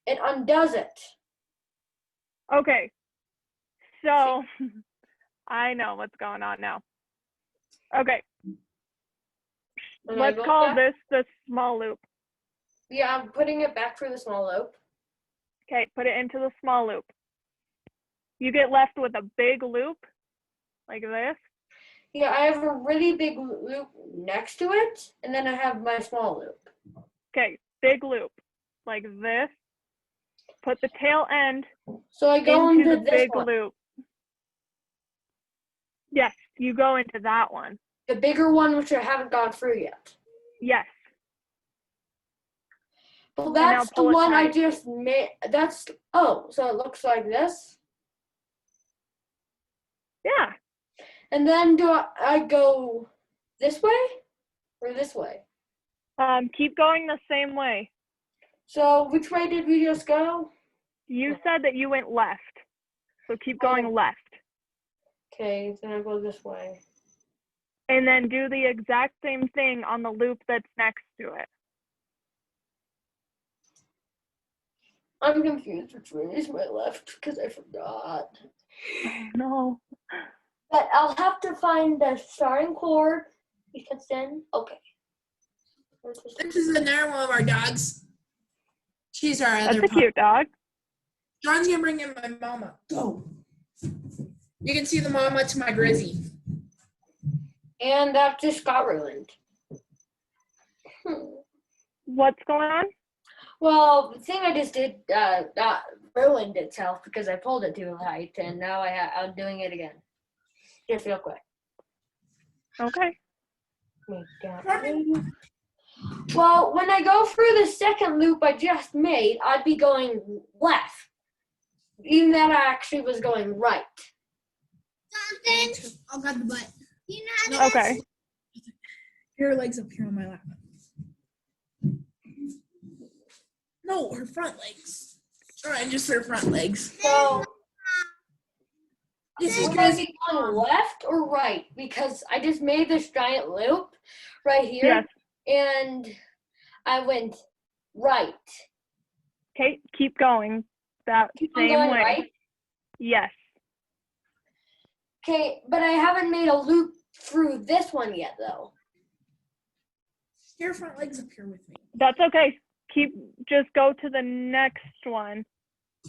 it undoes it. Okay, so I know what's going on now. Okay, When I let's go call back- this the small loop. Yeah, I'm putting it back through the small loop. Okay, put it into the small loop. You get left with a big loop like this. Yeah, I have a really big loop next to it, and then I have my small loop. Okay, big loop like this. Put the tail end So I go into the into this big one. loop. Yes, you go into that one. The bigger one, which I haven't gone through yet. Yes. Well, now that's the pull it one I tight. just made. So it looks like this. Yeah. And then do I go this way or this way? Keep going the same way. So which way did we just go? You said that you went left. So keep going Oh. left. Okay, then I go this way. And then do the exact same thing on the loop that's next to it. I'm confused which way is my left because I forgot. No. But I'll have to find the starting chord because then, okay. This is another one of our dogs. She's our That's other a pup. cute dog. John's gonna bring in my mama. Go. You can see the mama to my Grizzy. And that just got ruined. What's going on? Well, the thing I just did ruined itself because I pulled it too high, and now I'm doing it again. Just real quick. Okay. Well, when I go through the second loop I just made, I'd be going left. Even that I actually was going right. Jonathan, I'll grab the butt. you know how to Okay. Her legs up here on my lap. No, her front legs. All right, just her front legs. So, This is would I Grizzy. be going left or right? Because I just made this giant loop right here, Yes. and I went right. Okay, keep going. That Keep on same going way. right. Yes. Okay, but I haven't made a loop through this one yet, though. Get her front legs up here with me. That's okay. Just go to the next one.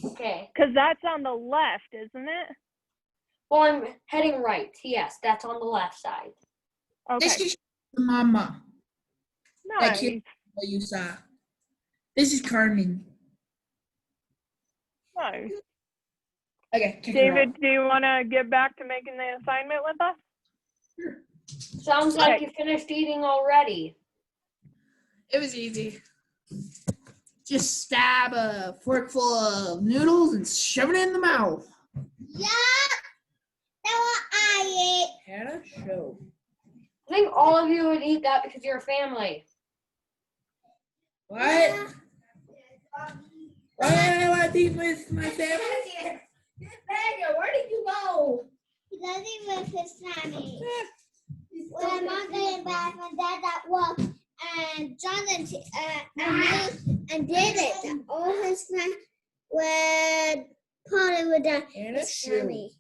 Okay. Because that's on the left, isn't it? Well, I'm heading right. Yes, that's on the left side. This Okay. is the mama that Nice. cute that you saw. This is Carmen. Nice. Okay, kick her out. David, do you want to get back to making the assignment with us? Sounds like Okay. you finished eating already. It was easy. Just stab a fork full of noodles and shove it in the mouth. Yeah, that's what I ate. Hannah, show. I think all of you would eat that because you're a family. What? Why did I want to eat with my family? Where did you go? He doesn't even his family. When my mom came back, my dad at work, and Jonathan and David, all his friends were party with Hannah, his show. family.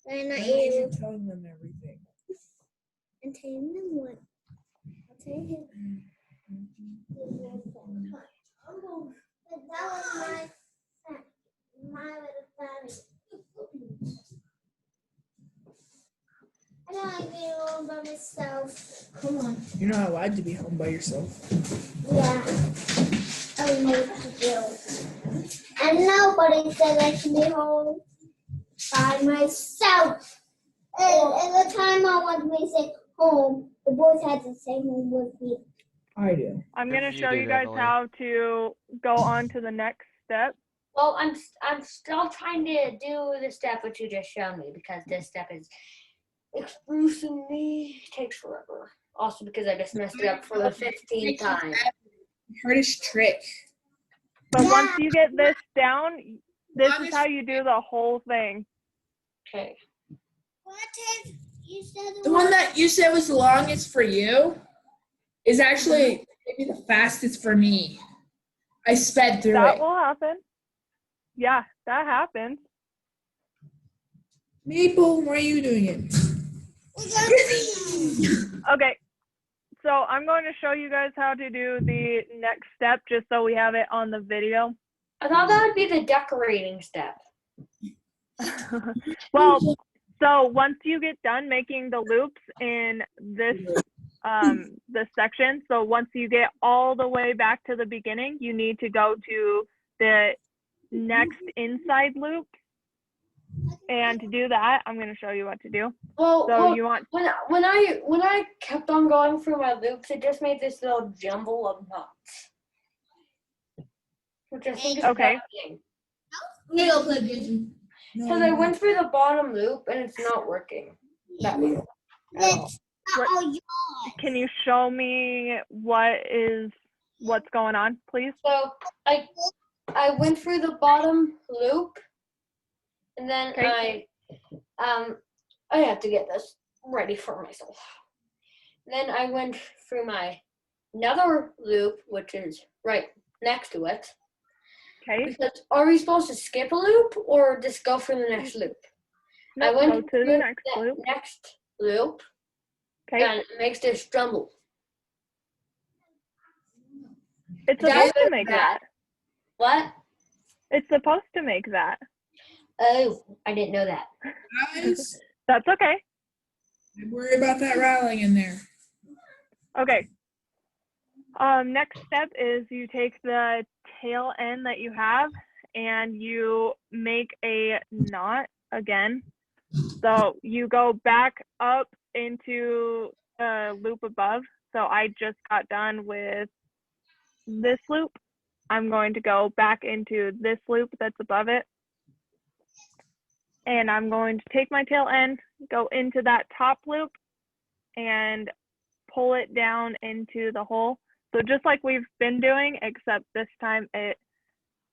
And I Why ate aren't you telling them everything? and telling them what? I'll tell him. But that was my little family. I don't like being alone by myself. Come on. You're not allowed to be home by yourself. Yeah. I need to do. And nobody said I can be home by myself. And the time I wanted me to say home, the boys had to say home with me. I do. I'm gonna You show do, you guys Emily. how to go on to the next step. Well, I'm still trying to do the step which you just showed me because this step is excruciatingly takes forever. Also because I just messed it up for the 15th time. Hardest trick. But once you get this down, this is Longest how you do the whole thing. Okay. What if you said The one that you said was the longest for you is actually maybe the fastest for me. I sped through That it. will happen. Yeah, that happens. Maple, why are you doing it? Okay, so I'm going to show you guys how to do the next step just so we have it on the video. I thought that would be the decorating step. Well, so once you get done making the loops in this this section, so once you get all the way back to the beginning, you need to go to the next inside loop. And to do that, I'm going to show you what to do. So you want when I kept on going through my loops, it just made this little jumble of knots, which I think is Okay. working. Lego play vision. Because I went through the bottom loop and it's not working. That way. At all. Can you show me what's going on, please? So I went through the bottom loop, and then Okay. I have to get this ready for myself. Then I went through my another loop, which is right next to it. Okay. Because are we supposed to skip a loop or just go for the next loop? No, I went go to through the next that loop. next loop, Okay. and it makes this jumble. It's Did I supposed to do make that? that. What? It's supposed to make that. Oh, I didn't know that. Guys, That's okay. I worry about that rattling in there. Okay. Next step is you take the tail end that you have and you make a knot again. So you go back up into the loop above. So I just got done with this loop. I'm going to go back into this loop that's above it. And I'm going to take my tail end, go into that top loop, and pull it down into the hole. So just like we've been doing, except this time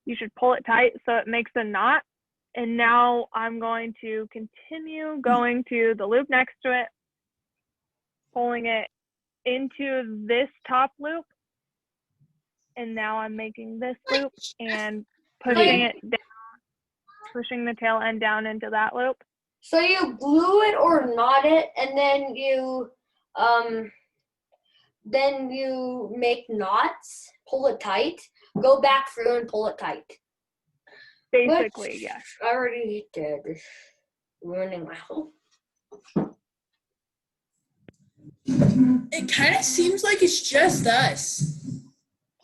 you should pull it tight so it makes a knot. And now I'm going to continue going to the loop next to it, pulling it into this top loop. And now I'm making this loop and pushing it down, pushing the tail end down into that loop. So you glue it or knot it, and then you make knots, pull it tight, go back through and pull it tight. Basically, Which yes. I already did, ruining my whole. It kind of seems like it's just us.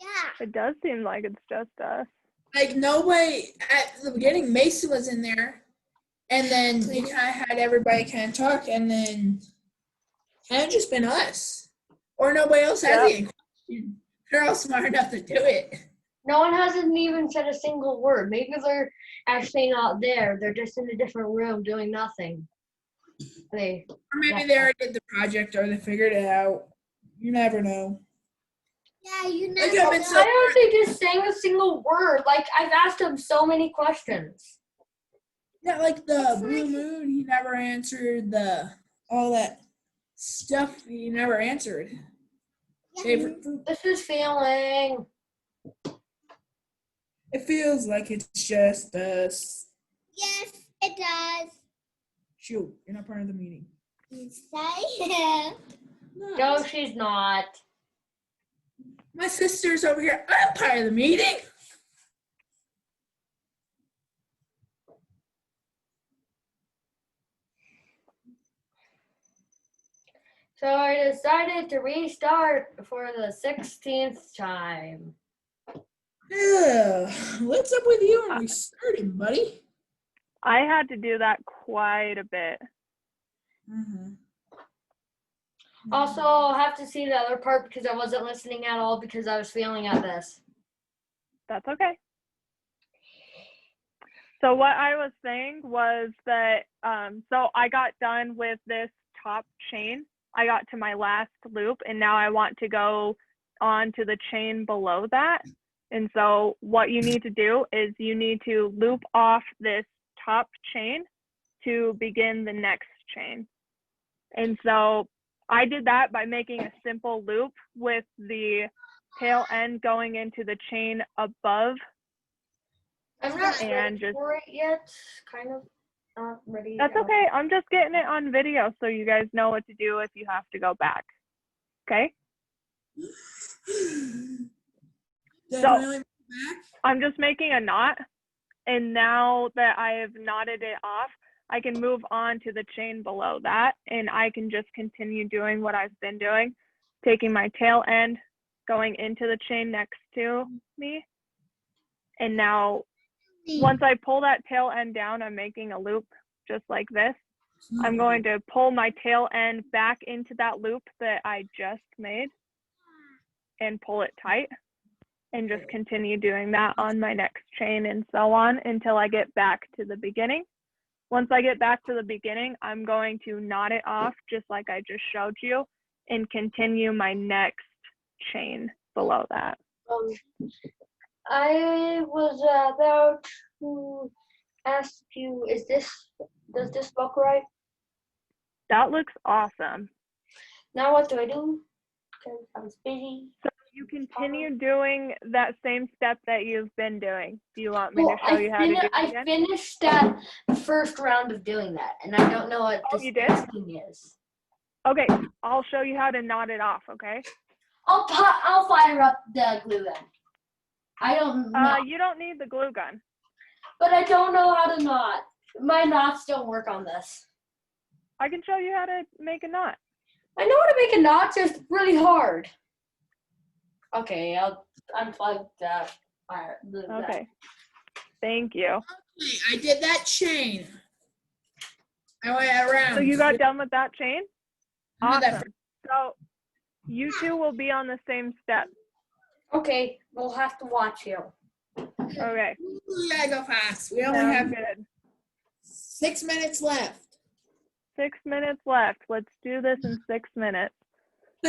Yeah. It does seem like it's just us. Like nobody at the beginning. Mason was in there, and then you kind of had everybody kind of talk, and then kind of just been us, or nobody else has any question. They're all smart enough to do it. No one hasn't even said a single word. Maybe they're actually not there. They're just in a different room doing nothing. Or maybe they already did the project, or they figured it out. You never know. Yeah, you Like never I've been know. so Why aren't they just saying a single word? Like, I've asked them so many questions. Yeah, like the blue moon, he never answered all that stuff. He never answered. Favorite food. This is failing. It feels like it's just us. Yes, it does. Shoot, you're not part of the meeting. Yes, I am. No, she's not. My sister's over here. I'm part of the meeting. So I decided to restart for the 16th time. Yeah, what's up with you and restarting, buddy? I had to do that quite a bit. Mm-hmm. Also, I'll have to see the other part because I wasn't listening at all because I was failing at this. That's okay. So what I was saying was that, so I got done with this top chain. I got to my last loop, and now I want to go on to the chain below that. And so what you need to do is you need to loop off this top chain to begin the next chain. And so I did that by making a simple loop with the tail end going into the chain above. I'm not And ready just- for it yet. Kind of not ready. That's yet. okay. I'm just getting it on video so you guys know what to do if you have to go back. Okay? Definitely back. I'm just making a knot. And now that I have knotted it off, I can move on to the chain below that. And I can just continue doing what I've been doing, taking my tail end, going into the chain next to me. And now, once I pull that tail end down, I'm making a loop just like this. I'm going to pull my tail end back into that loop that I just made and pull it tight and just continue doing that on my next chain and so on until I get back to the beginning. Once I get back to the beginning, I'm going to knot it off just like I just showed you and continue my next chain below that. I was about to ask you, does this look right? That looks awesome. Now what do I do? Because I was busy. So you continue doing that same step that you've been doing. Do you want me to show you how to do it I again? finished that first round of doing that, and I don't know what Oh, this you did? next thing is. Okay, I'll show you how to knot it off, okay? I'll fire up the glue gun. I don't know, You don't need the glue gun. but I don't know how to knot. My knots don't work on this. I can show you how to make a knot. I know how to make a knot, just really hard. Okay, I'll unplug the fire. Okay. Thank you. Okay, I did that chain. I went around. So you got done with that chain? I did that Awesome. So you two will be on the same step. Okay, we'll have to watch you. Okay. We gotta go fast. We only Sounds have good. 6 minutes left. 6 minutes left. Let's do this in 6 minutes.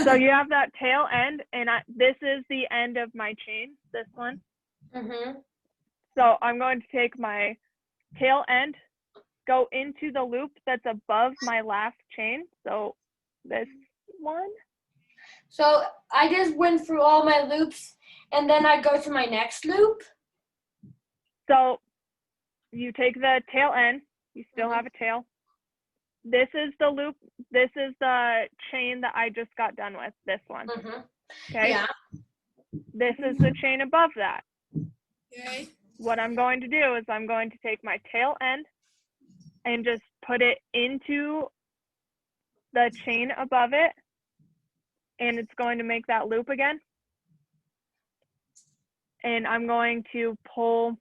So you have that tail end, and this is the end of my chain, this one. Mm-hmm. So I'm going to take my tail end, go into the loop that's above my last chain. So this one. So I just went through all my loops, and then I go to my next loop. So you take the tail end, you still have a tail. This is the loop, this is the chain that I just got done with, this one. Mm-hmm. Okay. Yeah. This is the chain above that. Okay. What I'm going to do is I'm going to take my tail end and just put it into the chain above it, and it's going to make that loop again. And I'm going to pull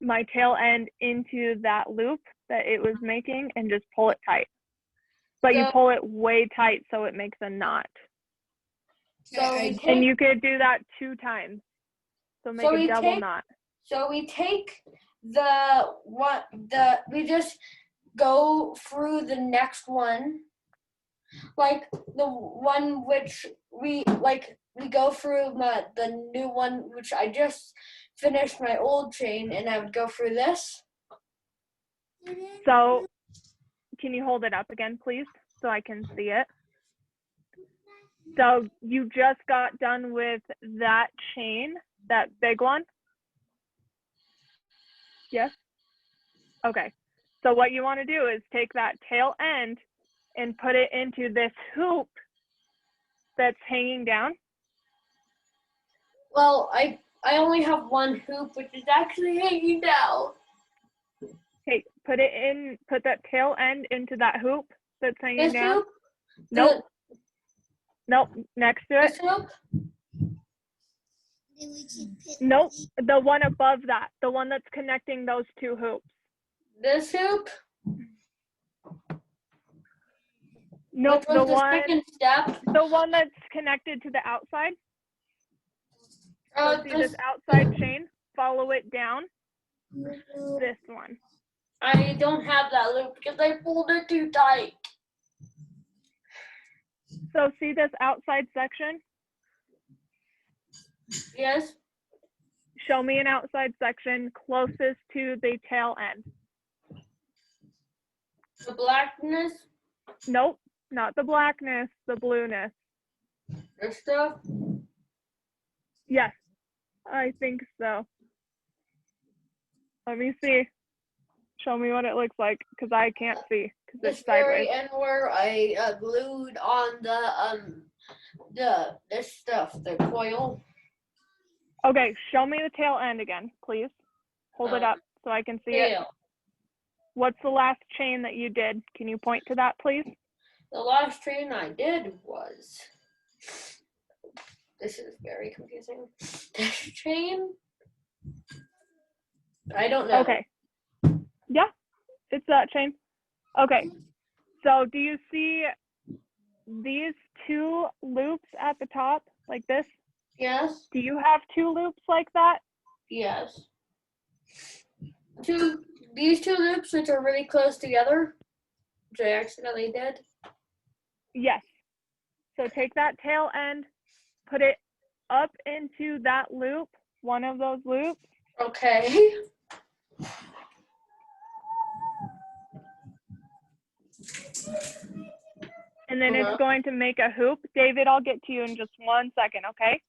my tail end into that loop that it was making and just pull it tight. But you So- pull it way tight so it makes a knot. Okay, And you could do that 2 times. So make a double knot. So we take we just go through the next one, like the one which we go through the new one which I just finished my old chain, and I would go through this. So can you hold it up again, please, so I can see it? So you just got done with that chain, that big one? Yes? Okay. So what you want to do is take that tail end and put it into this hoop that's hanging down. Well, I only have one hoop which is actually hanging down. Okay, put that tail end into that hoop that's hanging This down. hoop? Nope. Nope. Next to it. This hoop? Nope. The one above that. The one that's connecting those 2 hoops. This hoop? Nope, Which was the second step. the one that's connected to the outside. So see this This, outside chain? Follow it down. This one. I don't have that loop because I pulled it too tight. So see this outside section? Yes. Show me an outside section closest to the tail end. The blackness, Nope, not the blackness, the blueness. this stuff. Yes, I think so. Let me see. Show me what it looks like, because I can't see, because This it's sideways. very end where I glued on this stuff, the coil. Okay, show me the tail end again, please. Hold it up so I can see it. Tail. What's the last chain that you did? Can you point to that, please? The last chain I did was. This is very confusing. This chain. I don't know. Okay. Yeah, it's that chain. Okay. So do you see these two loops at the top like this? Yes. Do you have two loops like that? Yes. These two loops, which are really close together, which I accidentally did. Yes. So take that tail end, put it up into that loop, one of those loops. Okay. And then it's going to make a hoop. David, I'll get to you in just 1 second, okay?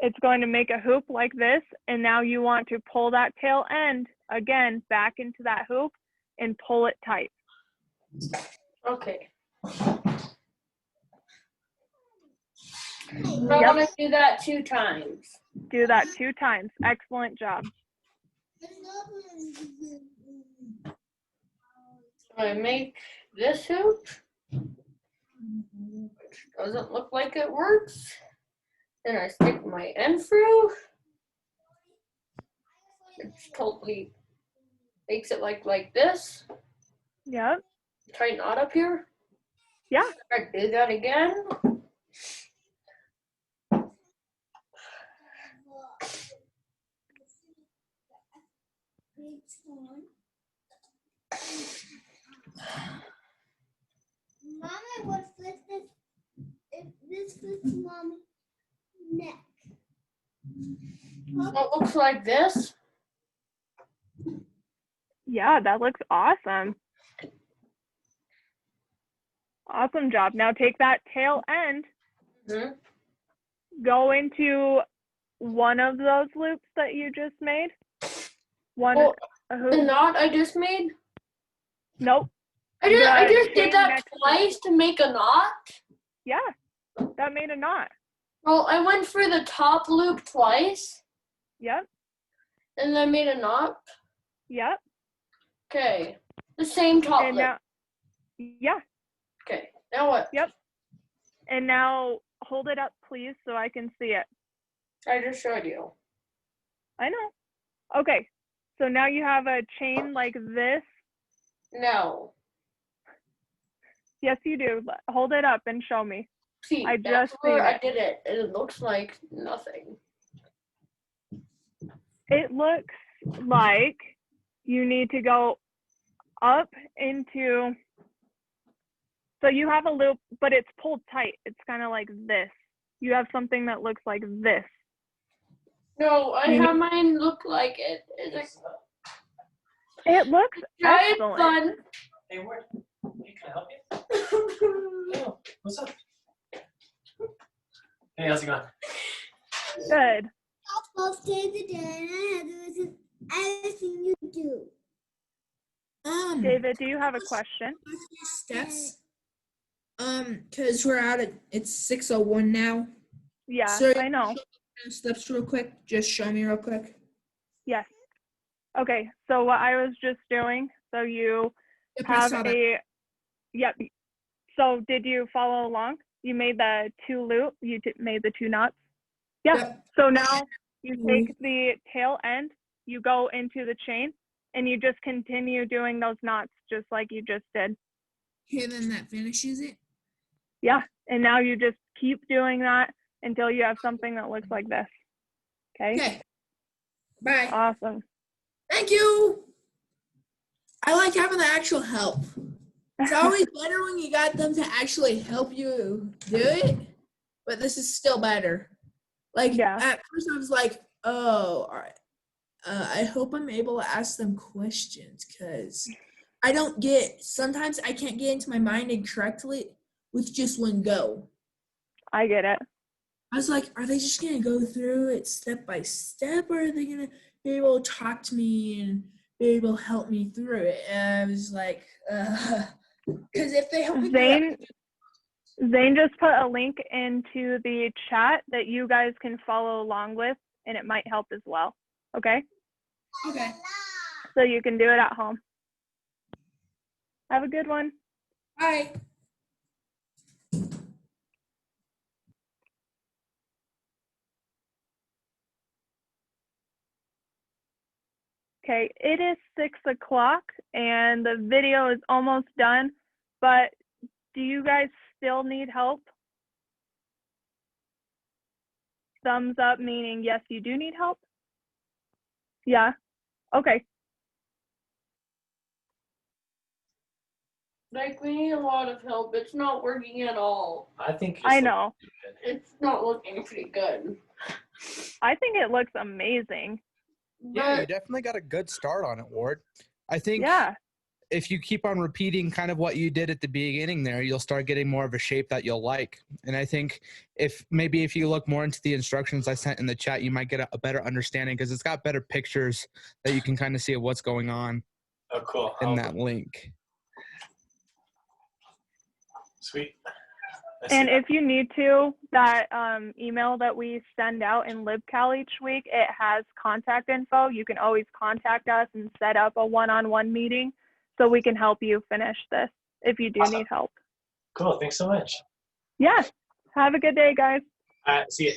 It's going to make a hoop like this, and now you want to pull that tail end again back into that hoop and pull it tight. Okay. I'm gonna do that 2 times. Do that 2 times. Excellent job. I make this hoop, which doesn't look like it works. Then I stick my end through, which totally makes it like this. Yep. Tighten knot up here. Yeah. I do that again. Mama would flip this if this fits Mom's neck. So it looks like this. Yeah, that looks awesome. Awesome job. Now take that tail end, go into one of those loops that you just made. Oh, a the hoop. knot I just made? Nope. I just did that twice to make a knot. Yeah, that made a knot. Well, I went for the top loop twice. Yep. And then made a knot. Yep. Okay. The same top And loop. now, yeah. Okay. Now what? Yep. And now hold it up, please, so I can see it. I just showed you. I know. Okay. So now you have a chain like this. No. Yes, you do. Hold it up and show me. See, I that's just where seen I it. did it, and it looks like nothing. It looks like you need to go up into, so you have a loop, but it's pulled tight. It's kind of like this. You have something that looks like this. No, I have mine look like it. It looks Giant excellent. fun. Hey, Ward. Hey, can I help you? Yeah. What's up? Hey, how's it going? Good. Most days a day, and I have to listen to everything you do. David, do you have a question? Steps. Cause we're out at it's 6:01 now. Yeah, So I know. Steps real quick. Just show me real quick. Yes. Okay, so what I was just doing, so you Yep, I have saw that. yep. So did you follow along? You made the 2 loop, you made the 2 knots? Yeah. Yep. So now you take the tail end, you go into the chain, and you just continue doing those knots just like you just did. And then that finishes it. Yeah, and now you just keep doing that until you have something that looks like this. Okay? Okay. Bye. Awesome. Thank you. I like having the actual help. It's always better when you got them to actually help you do it, but this is still better. Like, Yeah. at first I was like, oh, all right. I hope I'm able to ask them questions because sometimes I can't get into my mind incorrectly with just one go. I get it. I was like, are they just going to go through it step by step, or are they going to be able to talk to me and be able to help me through it? And I was like, because if they help me through it, Zane just put a link into the chat that you guys can follow along with, and it might help as well. Okay? okay. So you can do it at home. Have a good one. Bye. Okay, it is 6 o'clock and the video is almost done, but do you guys still need help? Thumbs up meaning yes, you do need help? Yeah, okay. Like, we need a lot of help. It's not working at all. I think I know. It's not looking pretty good. I think it looks amazing. Yeah, you But definitely got a good start on it, Ward. I think Yeah, if you keep on repeating kind of what you did at the beginning there, you'll start getting more of a shape that you'll like. And I think if you look more into the instructions I sent in the chat, you might get a better understanding because it's got better pictures that you can kind of see of what's going on Oh, cool. in that link. Sweet. I see and that. if you need to, that email that we send out in LibCal each week, it has contact info. You can always contact us and set up a one-on-one meeting so we can help you finish this if you do Awesome. need help. Cool. Thanks so much. Yeah, have a good day, guys. See you.